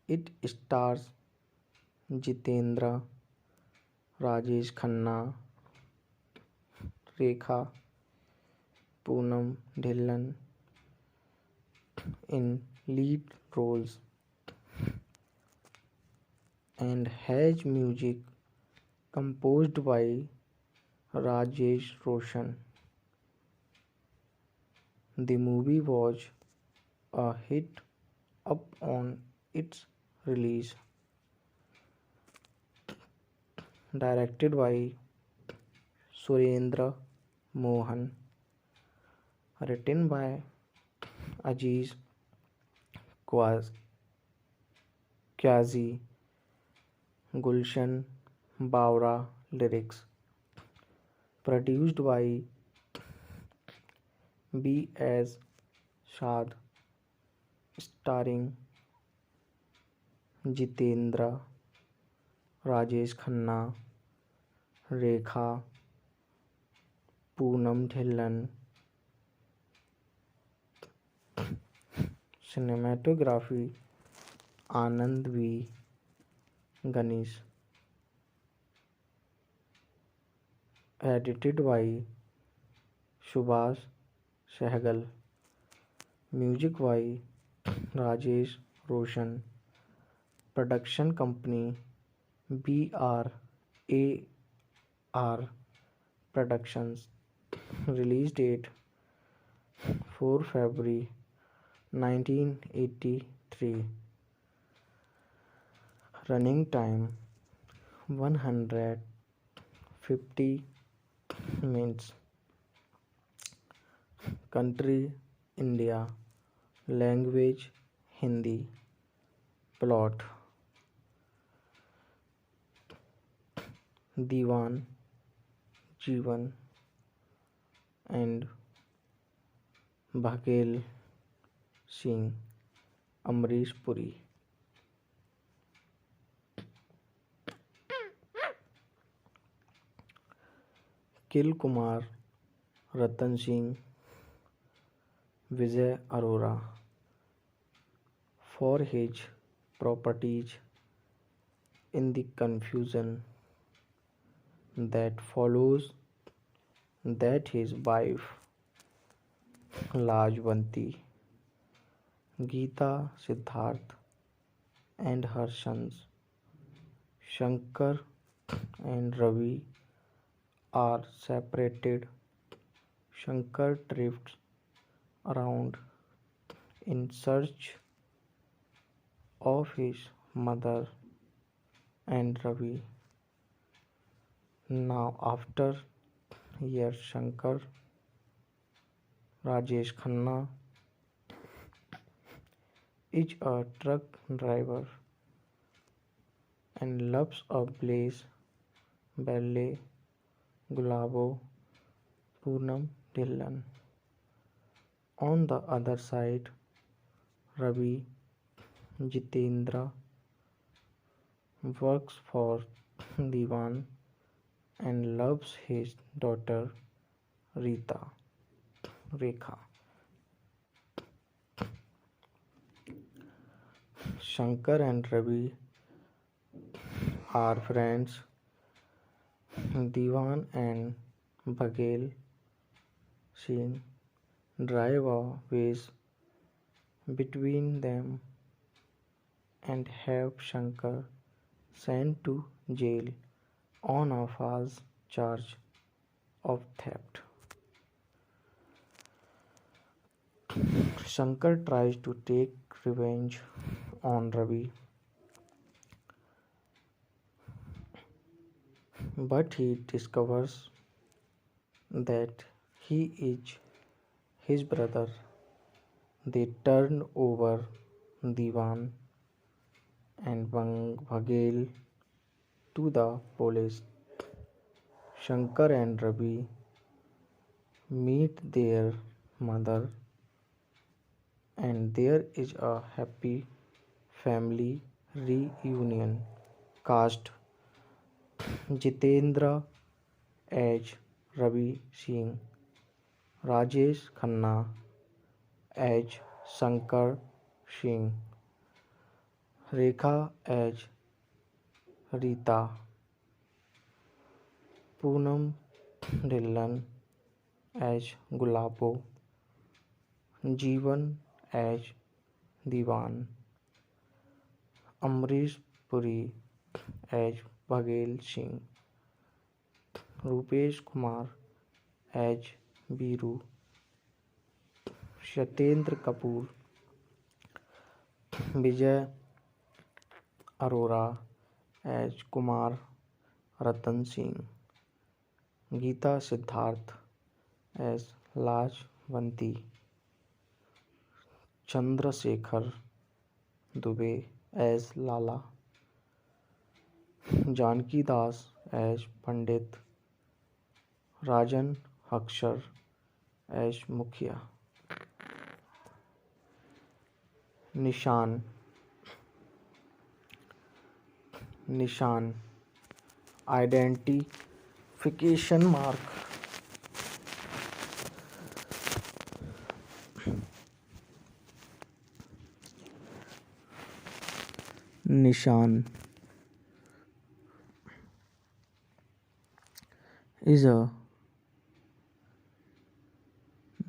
It stars Jitendra, Rajesh Khanna, Rekha, Poonam Dhillon in lead roles and has music composed by Rajesh Roshan. The movie was a hit upon its release. Directed by Surendra Mohan. Written by Aziz Kyazi. Gulshan Bawra lyrics. Produced by B.S. Shad. Starring Jitendra, Rajesh Khanna, Rekha, Poonam Dhillon. Cinematography Anand V. Ganesh. Edited by Subhash Sehgal. Music by Rajesh Roshan. Production company BRAR Productions. Release date 4 February 1983. Running time 150 minutes. Country India. Language Hindi. Plot Diwan, Jeevan and Bhagel Singh, Amrish Puri. Kil Kumar, Ratan Singh, Vijay Arora for his properties. In the confusion that follows, that his wife Lajwanti, Geeta Siddharth and her sons Shankar and Ravi are separated. Shankar drifts around in search of his mother and Ravi. Now, after years, Shankar, Rajesh Khanna, is a truck driver and loves a blaze, ballet, Gulabo, Poonam Dhillon. On the other side, Ravi Jitendra works for Diwan and loves his daughter Rita Rekha. Shankar and Ravi are friends. Diwan and Bhagel Singh drive a wedge between them and have Shankar sent to jail on a false charge of theft. Shankar tries to take revenge on Ravi, but he discovers that he is his brother. They turn over Diwan and Bhagel to the police. Shankar and Ravi meet their mother, and there is a happy family reunion. Cast Jitendra as Ravi Singh, Rajesh Khanna as Shankar Singh, Rekha as Rita, Poonam Dhillon as Gulabo, Jeevan as Diwan, Amrish Puri as Bhagel Singh, Rupesh Kumar as Biru, Satyendra Kapoor, Vijay Arora as Kumar Ratan Singh, Geeta Siddharth as Lajwanti, Chandrasekhar Dubey as Lala, Janki Das as Pandit, Rajan Akshar as Mukhia. Nishan Nishan Identification mark. Nishan is a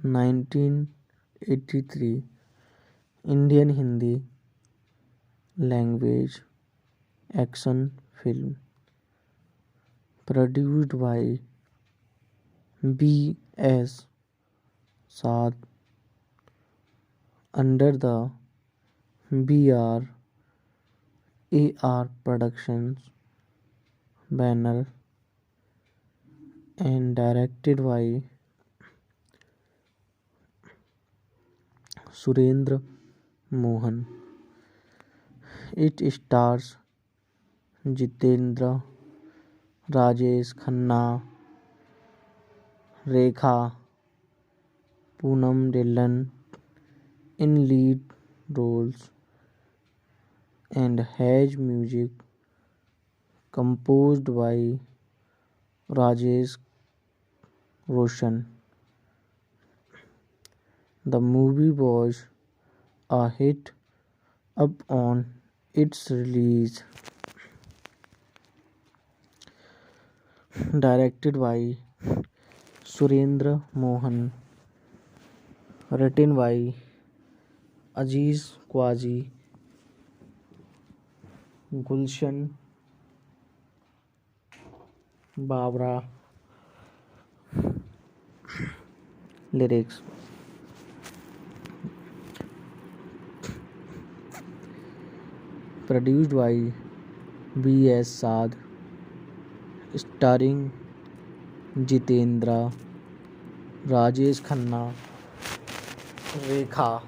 1983 Indian Hindi language action film produced by B.S. Saad under the B.R.A.R. Productions banner and directed by Surendra Mohan. It stars Jitendra, Rajesh Khanna, Rekha, Poonam Dhillon in lead roles and has music composed by Rajesh Roshan. The movie was a hit upon its release. Directed by Surendra Mohan, written by Aziz Quazi, Gulshan Babra. Lyrics produced by B.S. Saad, starring Jitendra, Rajesh Khanna, Rekha,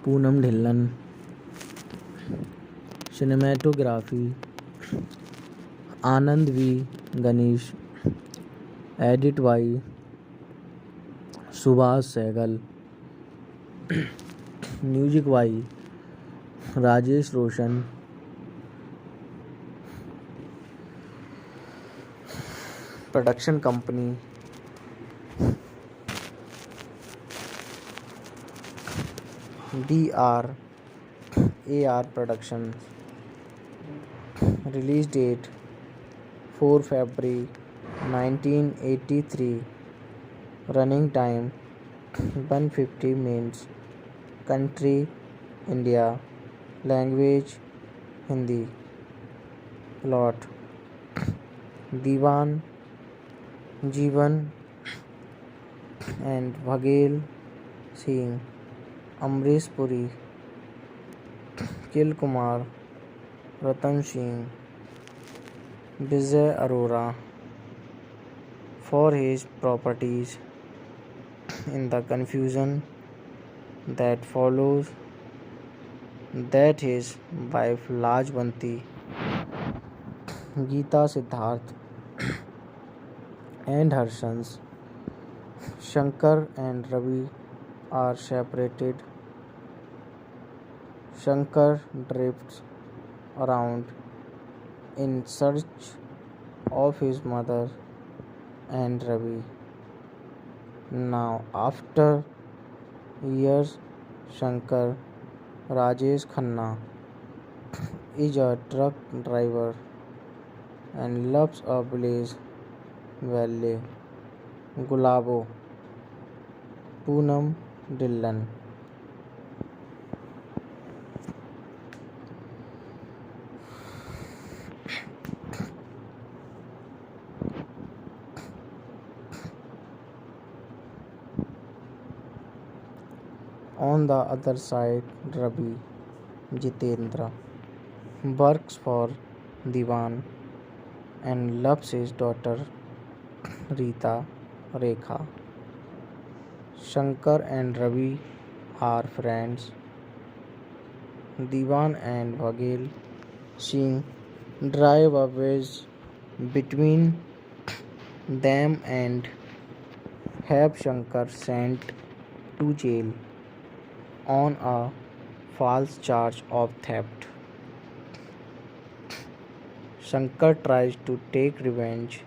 Poonam Dhillon. Cinematography Anand V. Ganesh. Edit by Subhash Sehgal. Music by Rajesh Roshan. Production company DRAR Productions. Release date 4 February 1983. Running time 150 minutes. Country India. Language Hindi. Plot Diwan Jeevan and Bhagel Singh, Amrish Puri, Kil Kumar, Ratan Singh, Vijay Arora for his properties. In the confusion that follows, that his wife Lajwanti, Geeta Siddharth, and her sons Shankar and Ravi are separated. Shankar drifts around in search of his mother and Ravi. Now, after years, Shankar Rajesh Khanna is a truck driver and loves a village valet, Gulabo, Poonam Dhillon. On the other side, Ravi Jitendra works for Diwan and loves his daughter Rita Rekha. Shankar and Ravi are friends. Diwan and Bhagel Singh drive a wedge between them and have Shankar sent to jail on a false charge of theft. Shankar tries to take revenge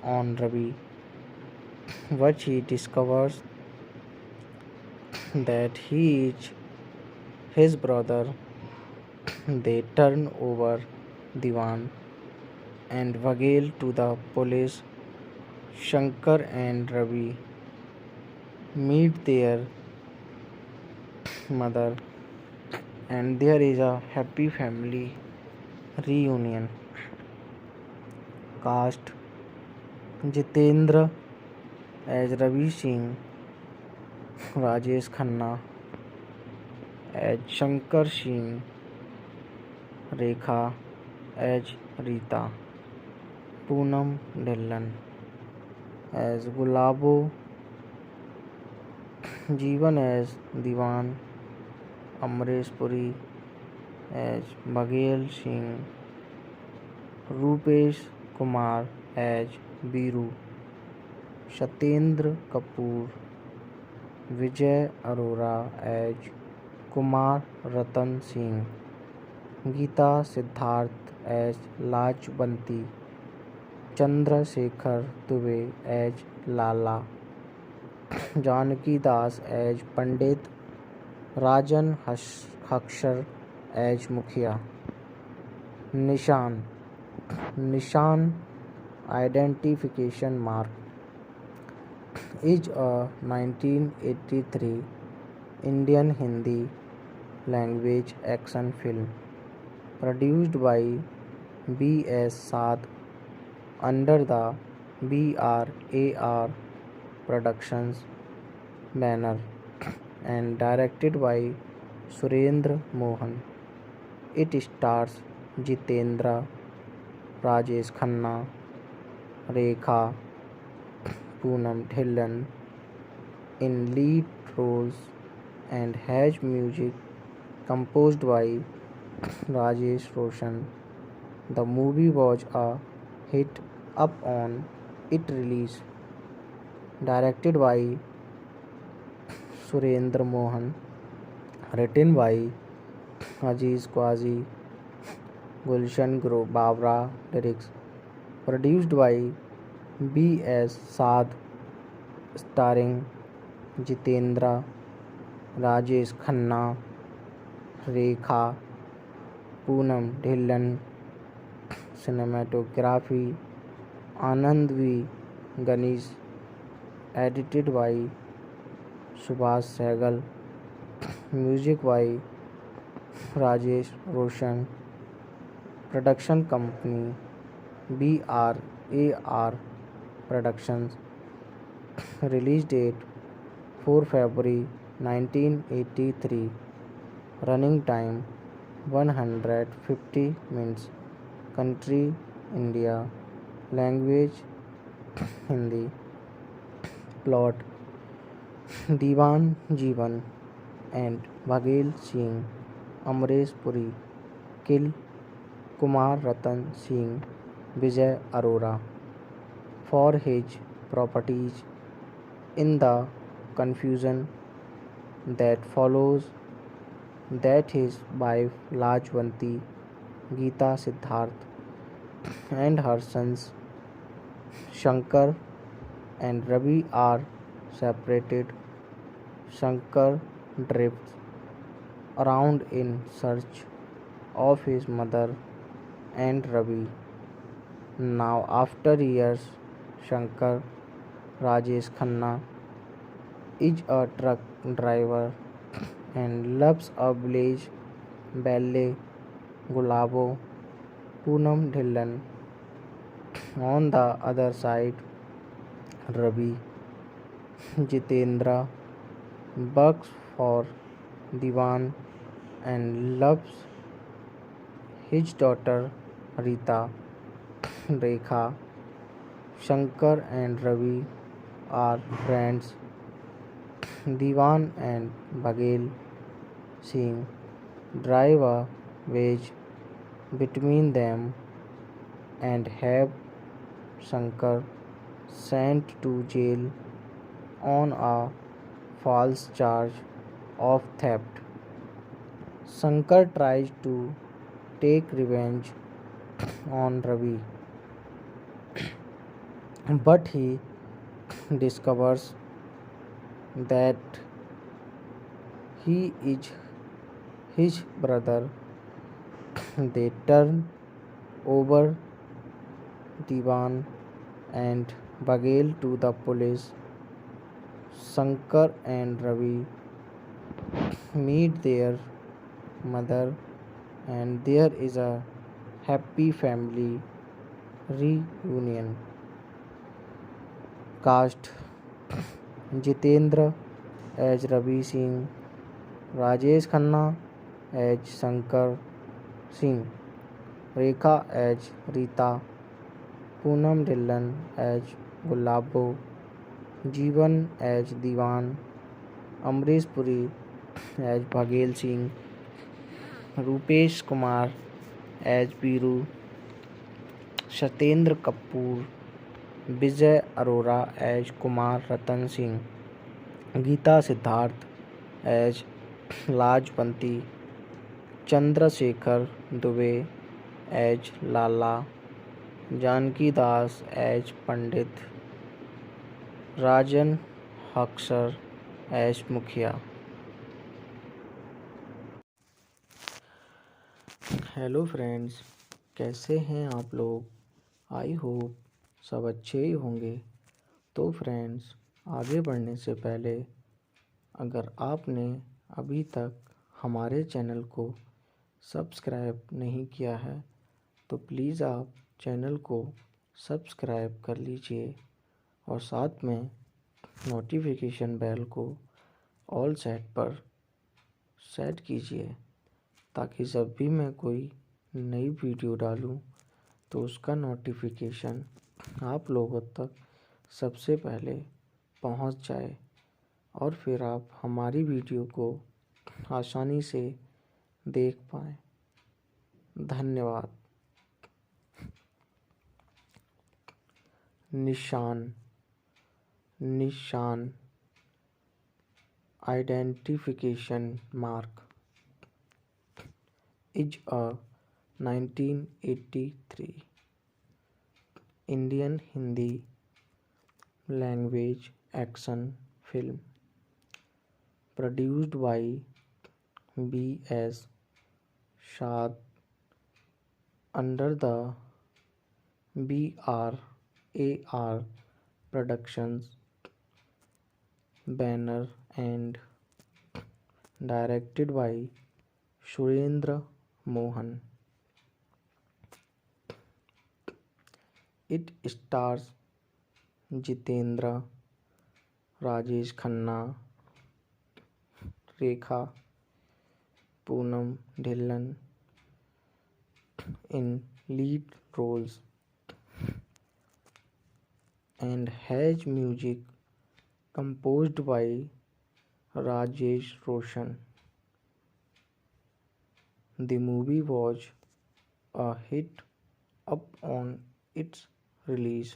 on Ravi, but he discovers that he is his brother. They turn over Diwan and Bhagel to the police. Shankar and Ravi meet their mother, and there is a happy family reunion. Cast Jitendra as Ravi Singh, Rajesh Khanna as Shankar Singh, Rekha as Rita, Poonam Dhillon as Gulabo, Jeevan as Diwan, Amresh Puri as Baghel Singh, Rupesh Kumar as Biru, Satyendra Kapoor, Vijay Arora as Kumar Ratan Singh, Geeta Siddharth as Lajbanti, Chandrasekhar Dubey as Lala, Janaki Das as Pandit, Rajan Hakshar as Mukhia. Nishan identification mark is a 1983 Indian Hindi language action film produced by B.S. Saad under the BRAR Productions banner and directed by Surendra Mohan. It stars Jitendra, Rajesh Khanna, Rekha, Poonam Dhillon in lead roles and has music composed by Rajesh Roshan. The movie was a hit upon its release. Directed by Surendra Mohan, written by Aziz Quazi, Gulshan Babra lyrics, produced by B.S. Saad, starring Jitendra, Rajesh Khanna, Rekha, Poonam Dhillon, cinematography Anand V. Ganesh, edited by Subhash Sehgal, music by Rajesh Roshan, production company BRAR Productions, release date 4 February 1983, running time 150 minutes, country India, language Hindi, plot Diwan Jeevan and Baghel Singh, Amresh Puri kill Kumar Ratan Singh, Vijay Arora for his properties. In the confusion that follows, that his wife Lajwanti, Geeta Siddharth and her sons Shankar and Ravi are separated. Shankar drifts around in search of his mother and Ravi. Now, after years, Shankar, Rajesh Khanna, is a truck driver and loves a village ballet Gulabo, Poonam Dhillon. On the other side, Ravi, Jitendra, works for Diwan and loves his daughter Rita. Rekha, Shankar and Ravi are friends. Diwan and Baghel Singh drive a wedge between them and have Shankar sent to jail on a false charge of theft. Shankar tries to take revenge on Ravi, but he discovers that he is his brother. They turn over Diwan and Baghel to the police. Shankar and Ravi meet their mother, and there is a happy family reunion. Cast Jitendra as Ravi Singh, Rajesh Khanna as Shankar Singh, Rekha as Rita, Poonam Dhillon as Gulabo, Jeevan as Diwan, Amrish Puri as Baghel Singh, Rupesh Kumar as Biru, Satyendra Kapoor, Vijay Arora as Kumar Ratan Singh, Geeta Siddharth as Lajwanti, Chandrashekhar Dubey as Lala, Janki Das as Pandit, Rajan Haksar as Mukhiya. Hello friends, कैसे हैं आप लोग। I hope सब अच्छे ही होंगे। तो friends, आगे बढ़ने से पहले अगर आपने अभी तक हमारे चैनल को सब्सक्राइब नहीं किया है तो प्लीज़ आप चैनल को सब्सक्राइब कर लीजिए और साथ में नोटिफिकेशन बेल को ऑल सेट पर सेट कीजिए ताकि जब भी मैं कोई नई वीडियो डालूं तो उसका नोटिफिकेशन आप लोगों तक सबसे पहले पहुंच जाए और फिर आप हमारी वीडियो को आसानी से देख पाएँ। धन्यवाद। निशान निशान identification mark is a 1983 Indian Hindi language action film produced by B.S. Shad under the BRAR Productions banner and directed by Surendra Mohan. It stars Jitendra, Rajesh Khanna, Rekha, Poonam Dhillon in lead roles and has music composed by Rajesh Roshan. The movie was a hit upon its release.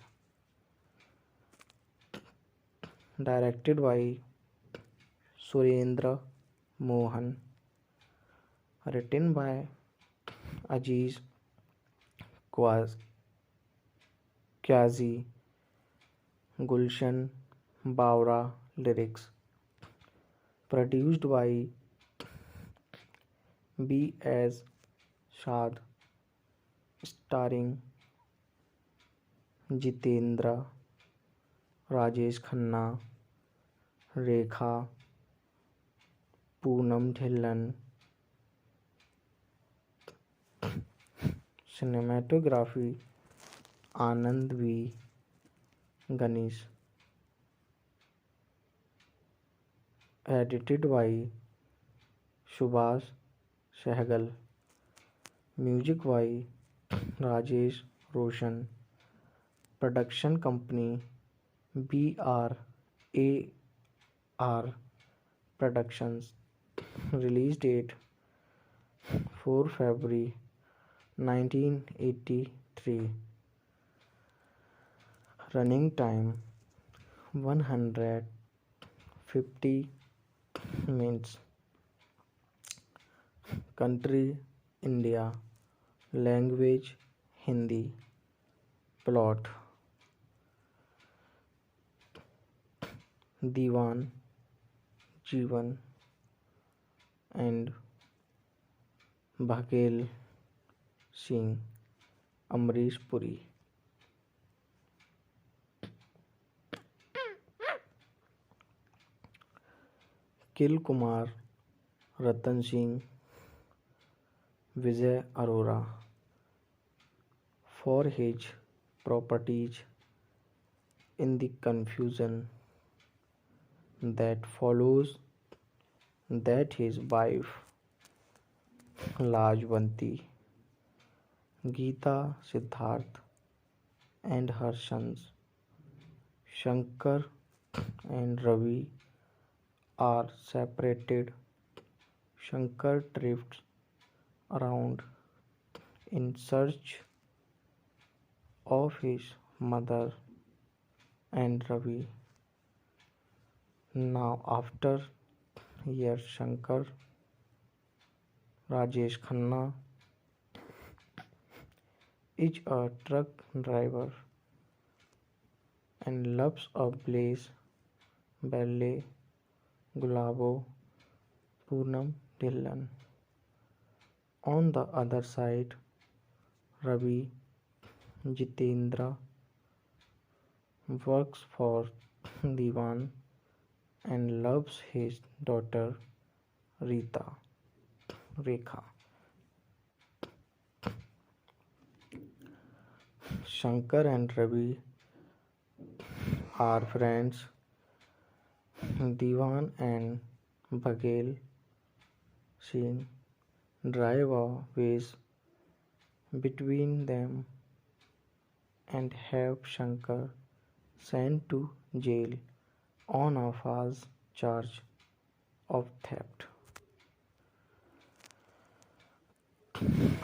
Directed by Surendra Mohan. Written by Aziz Kyazi. Gulshan Bawra lyrics. Produced by B.S. Shad. Starring Jitendra, Rajesh Khanna, Rekha, Poonam Dhillon. Cinematography Anand V. Ganesh. Edited by Subhash Sehgal. Music by Rajesh Roshan. Production company BRAR Productions. Release date 4 February 1983. Running time 150 minutes. Country India. Language Hindi. Plot दीवान, जीवन and Baghel Singh, Amrish Puri. Kill Kumar, Ratan Singh, Vijay Arora for his properties in the confusion that follows that his wife Lajwanti, Geeta Siddharth and her sons. Shankar and Ravi are separated. Shankar drifts around in search of his mother and Ravi. Now, after years, Shankar, Rajesh Khanna, is a truck driver and loves a blaze, ballet, Gulabo, Poonam Dhillon. On the other side, Ravi Jitendra works for Diwan and loves his daughter Rita Rekha. Shankar and Ravi are friends. Diwan and Baghel Singh drive a wedge between them and have Shankar sent to jail on a false charge of theft.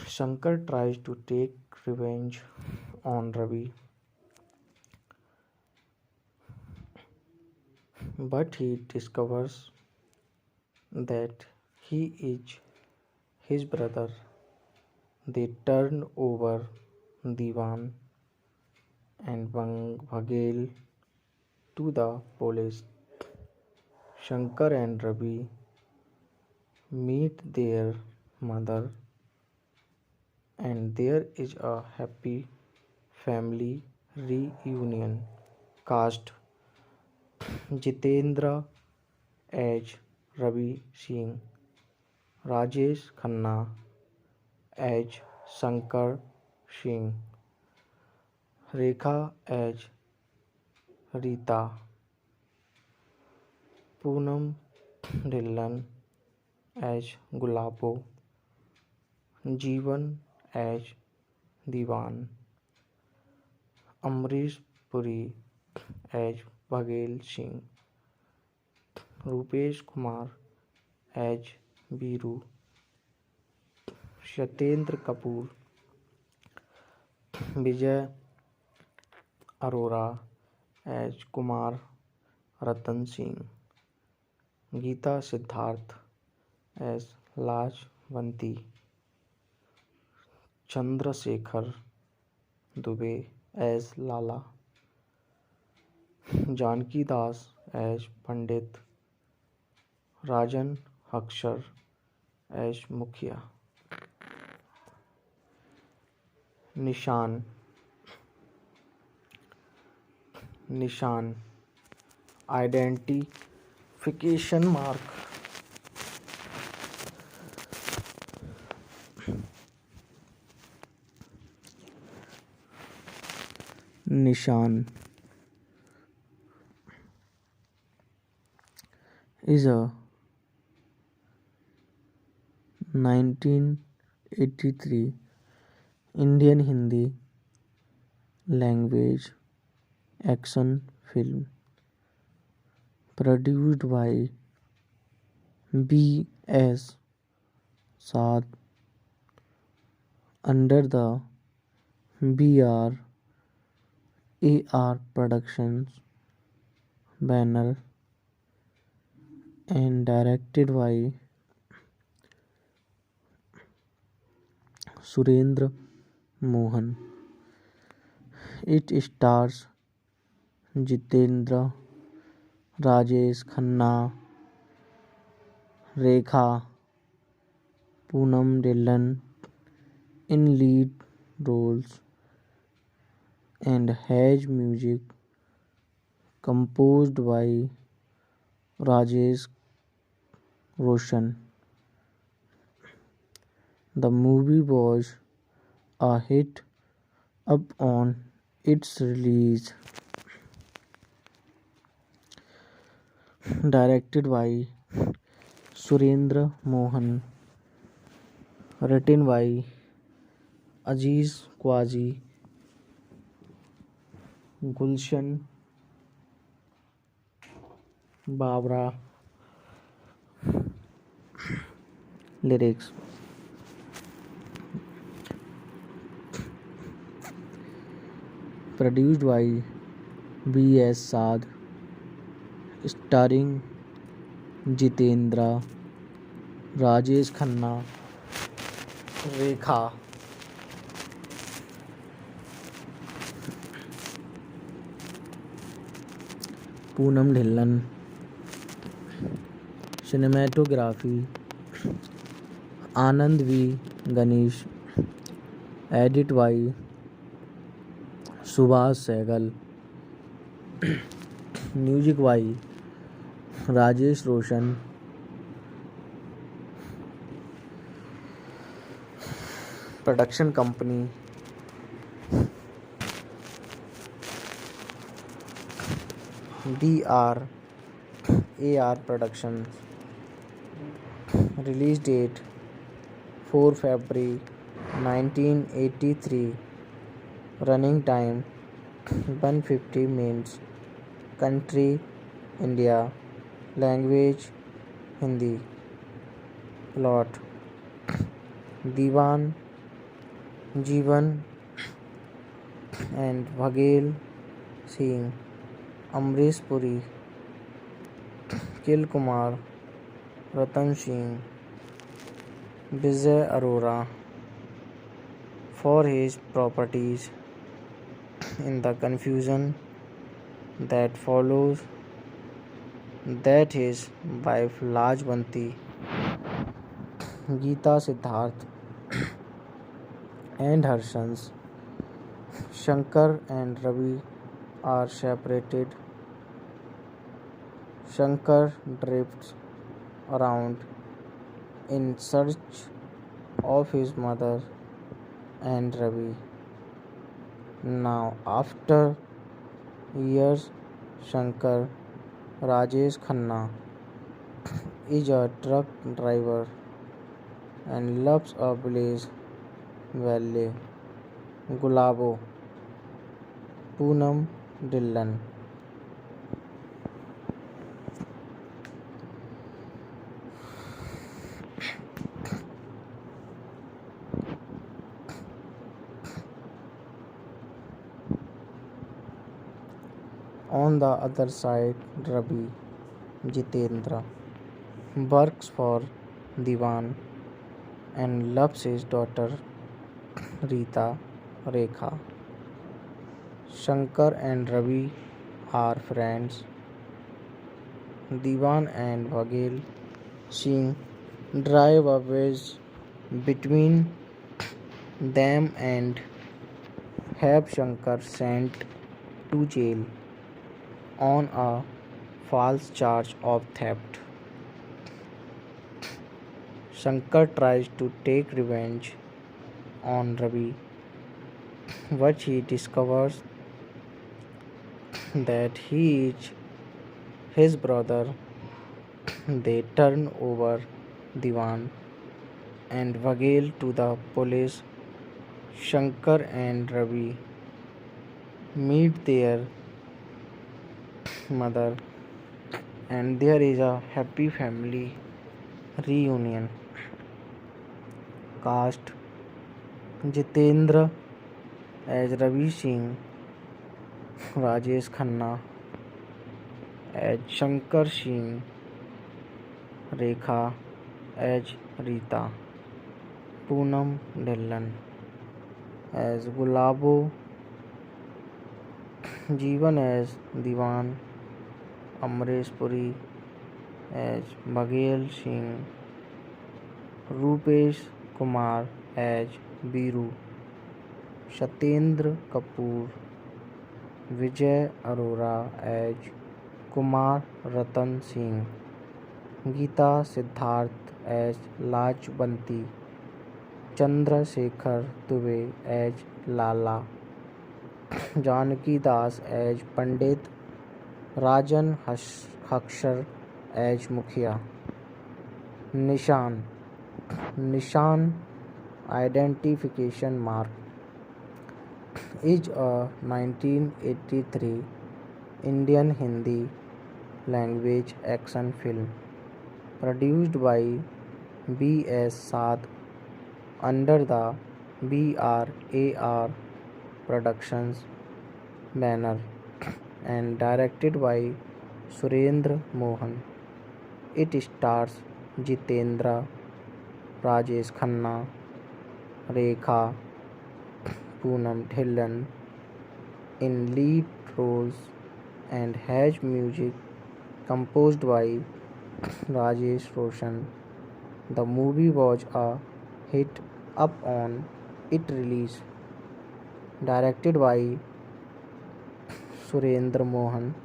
Shankar tries to take revenge on Ravi, but he discovers that he is his brother. They turn over Diwan and Baghel to the police. Shankar and Ravi meet their mother, and there is a happy family reunion. Cast Jitendra as Ravi Singh, Rajesh Khanna as Shankar Singh, Rekha as Rita, Poonam Dhillon as Gulabo, Jeevan as Diwan, Amrish Puri as Baghel Singh, Rupesh Kumar as Biru, Satyendra Kapoor, Vijay Arora as Kumar Ratan Singh, Geeta Siddharth as Lajwanti, Chandrasekhar Dubey as Lala, Janki Das as Pandit, Rajan Akshar as Mukhia. Nishan identification mark. Nishan is a 1983 Indian Hindi language action film produced by B.S. Saad under the B.R.A.R. Productions banner and directed by Surendra Mohan. It stars Jitendra, Rajesh Khanna, Rekha, Poonam Dhillon in lead roles and has music composed by Rajesh Roshan. The movie was a hit upon its release. Directed by Surendra Mohan, written by Aziz Quazi, Gulshan Babra. Lyrics. Produced by B.S. Saad. Starring Jitendra, Rajesh Khanna, Rekha. Poonam Dhillon. Cinematography Anand V. Ganesh. Edit by Subhash Sehgal. Music by Rajesh Roshan. Production company DRAR Productions. Release date 4 February 1983. Running time 150 minutes. Country India. Language Hindi. Plot Diwan Jeevan and Bhagel Singh, Amrish Puri, Kil Kumar, Ratan Singh, Vijay Arora for his properties. In the confusion that follows, that his wife Lajwanti, Geeta Siddharth, and her sons Shankar and Ravi are separated. Shankar drifts around in search of his mother and Ravi. Now, after years, Shankar Rajesh Khanna is a truck driver and loves a village valet, Gulabo. Poonam Dhillon. On the other side, Ravi Jitendra works for Diwan and loves his daughter Rita Rekha. Shankar and Ravi are friends. Diwan and Bhagel Singh drive a wedge between them and have Shankar sent to jail on a false charge of theft. Shankar tries to take revenge on Ravi, but he discovers that he is his brother. They turn over Diwan and Bhagel to the police. Shankar and Ravi meet their mother and there is a happy family reunion. Cast Jitendra as Ravi Singh, Rajesh Khanna as Shankar Singh, Rekha as Rita, Poonam Dhillon as Gulabo, Jeevan as Diwan, Amrish Puri as Bhagel Singh, Rupesh Kumar as Biru, Satyendra Kapoor, Vijay Arora as Kumar Ratan Singh, Geeta Siddharth as Lajwanti, Chandra Shekhar Dubey as Lala, Janaki Das as Pandit, Rajan Hakshar as Mukhia. Nishan identification mark is a 1983 Indian Hindi language action film produced by B.S. Saad under the BRAR Productions banner and directed by Surendra Mohan. It stars Jitendra, Rajesh Khanna, Rekha, Poonam Dhillon in lead roles and has music composed by Rajesh Roshan. The movie was a hit upon its release. Directed by Surendra Mohan,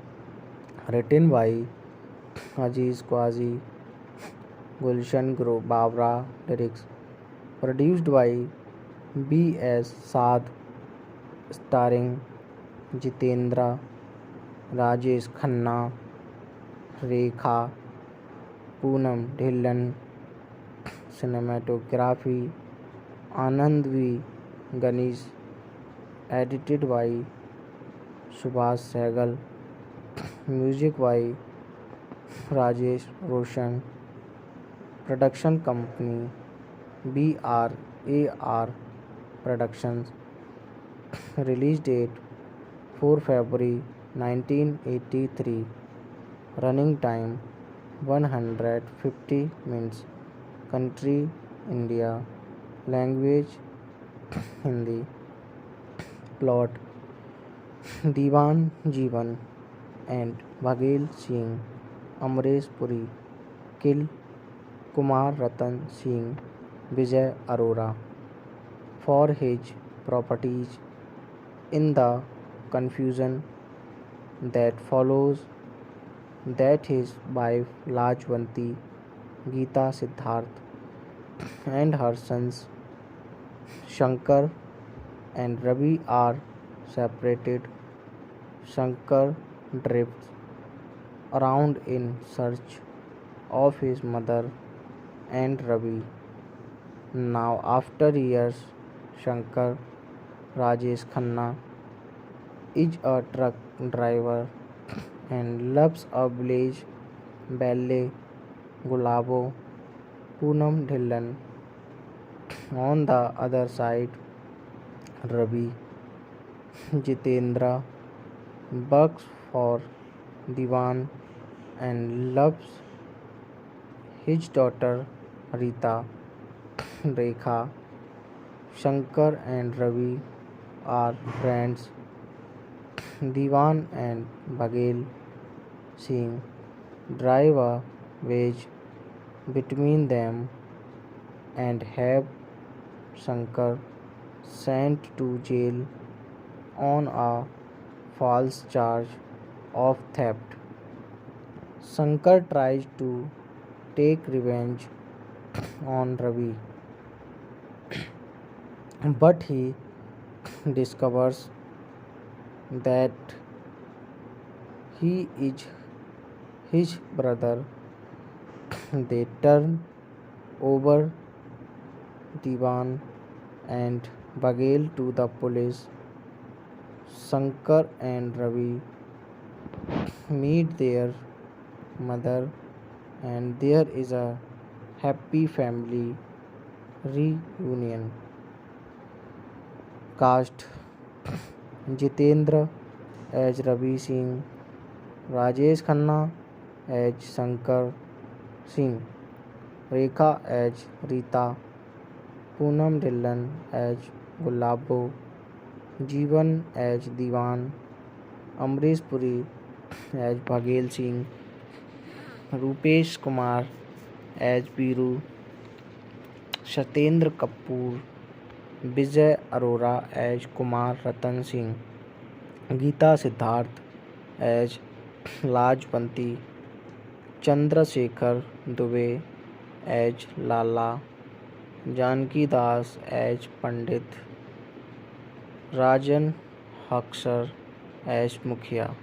written by Aziz Quazi, Gulshan Babra, lyrics produced by B.S. Saad, starring Jitendra, Rajesh Khanna, Rekha, Poonam Dhillon, cinematography Anand V. Ganesh, edited by Subhash Sehgal, music by Rajesh Roshan, production company BRAR Productions, release date 4 February 1983, running time 150 minutes, country India, language Hindi, plot Diwan Jeevan and Baghel Singh, Amresh Puri kill Kumar Ratan Singh, Vijay Arora for his properties. In the confusion that follows, that his wife Lajwanti, Geeta Siddharth, and her sons Shankar and Ravi are separated. Shankar drifts around in search of his mother and Ravi. Now, after years, Shankar, Rajesh Khanna, is a truck driver and loves a village ballet Gulabo, Poonam Dhillon. On the other side, Ravi, Jitendra, works for Diwan and loves his daughter Rita. Rekha, Shankar and Ravi are friends. Diwan and Baghel Singh drive a wedge between them and have Shankar sent to jail on a false charge of theft. Shankar tries to take revenge on Ravi, but he discovers that he is his brother. They turn over Diwan and Baghel to the police. Shankar and Ravi meet their mother, and there is a happy family reunion. Cast Jitendra as Ravi Singh, Rajesh Khanna as Shankar Singh, Rekha as Rita, Poonam Dhillon as Gulabo, Jeevan as Diwan, Amresh Puri as Baghel Singh, Rupesh Kumar as Biru, Satyendra Kapoor, Vijay Arora as Kumar Ratan Singh, Geeta Siddharth as Lajwanti, Chandrasekhar Dubey as Lala, Janki Das as Pandit, Rajan Haksar as Mukhya.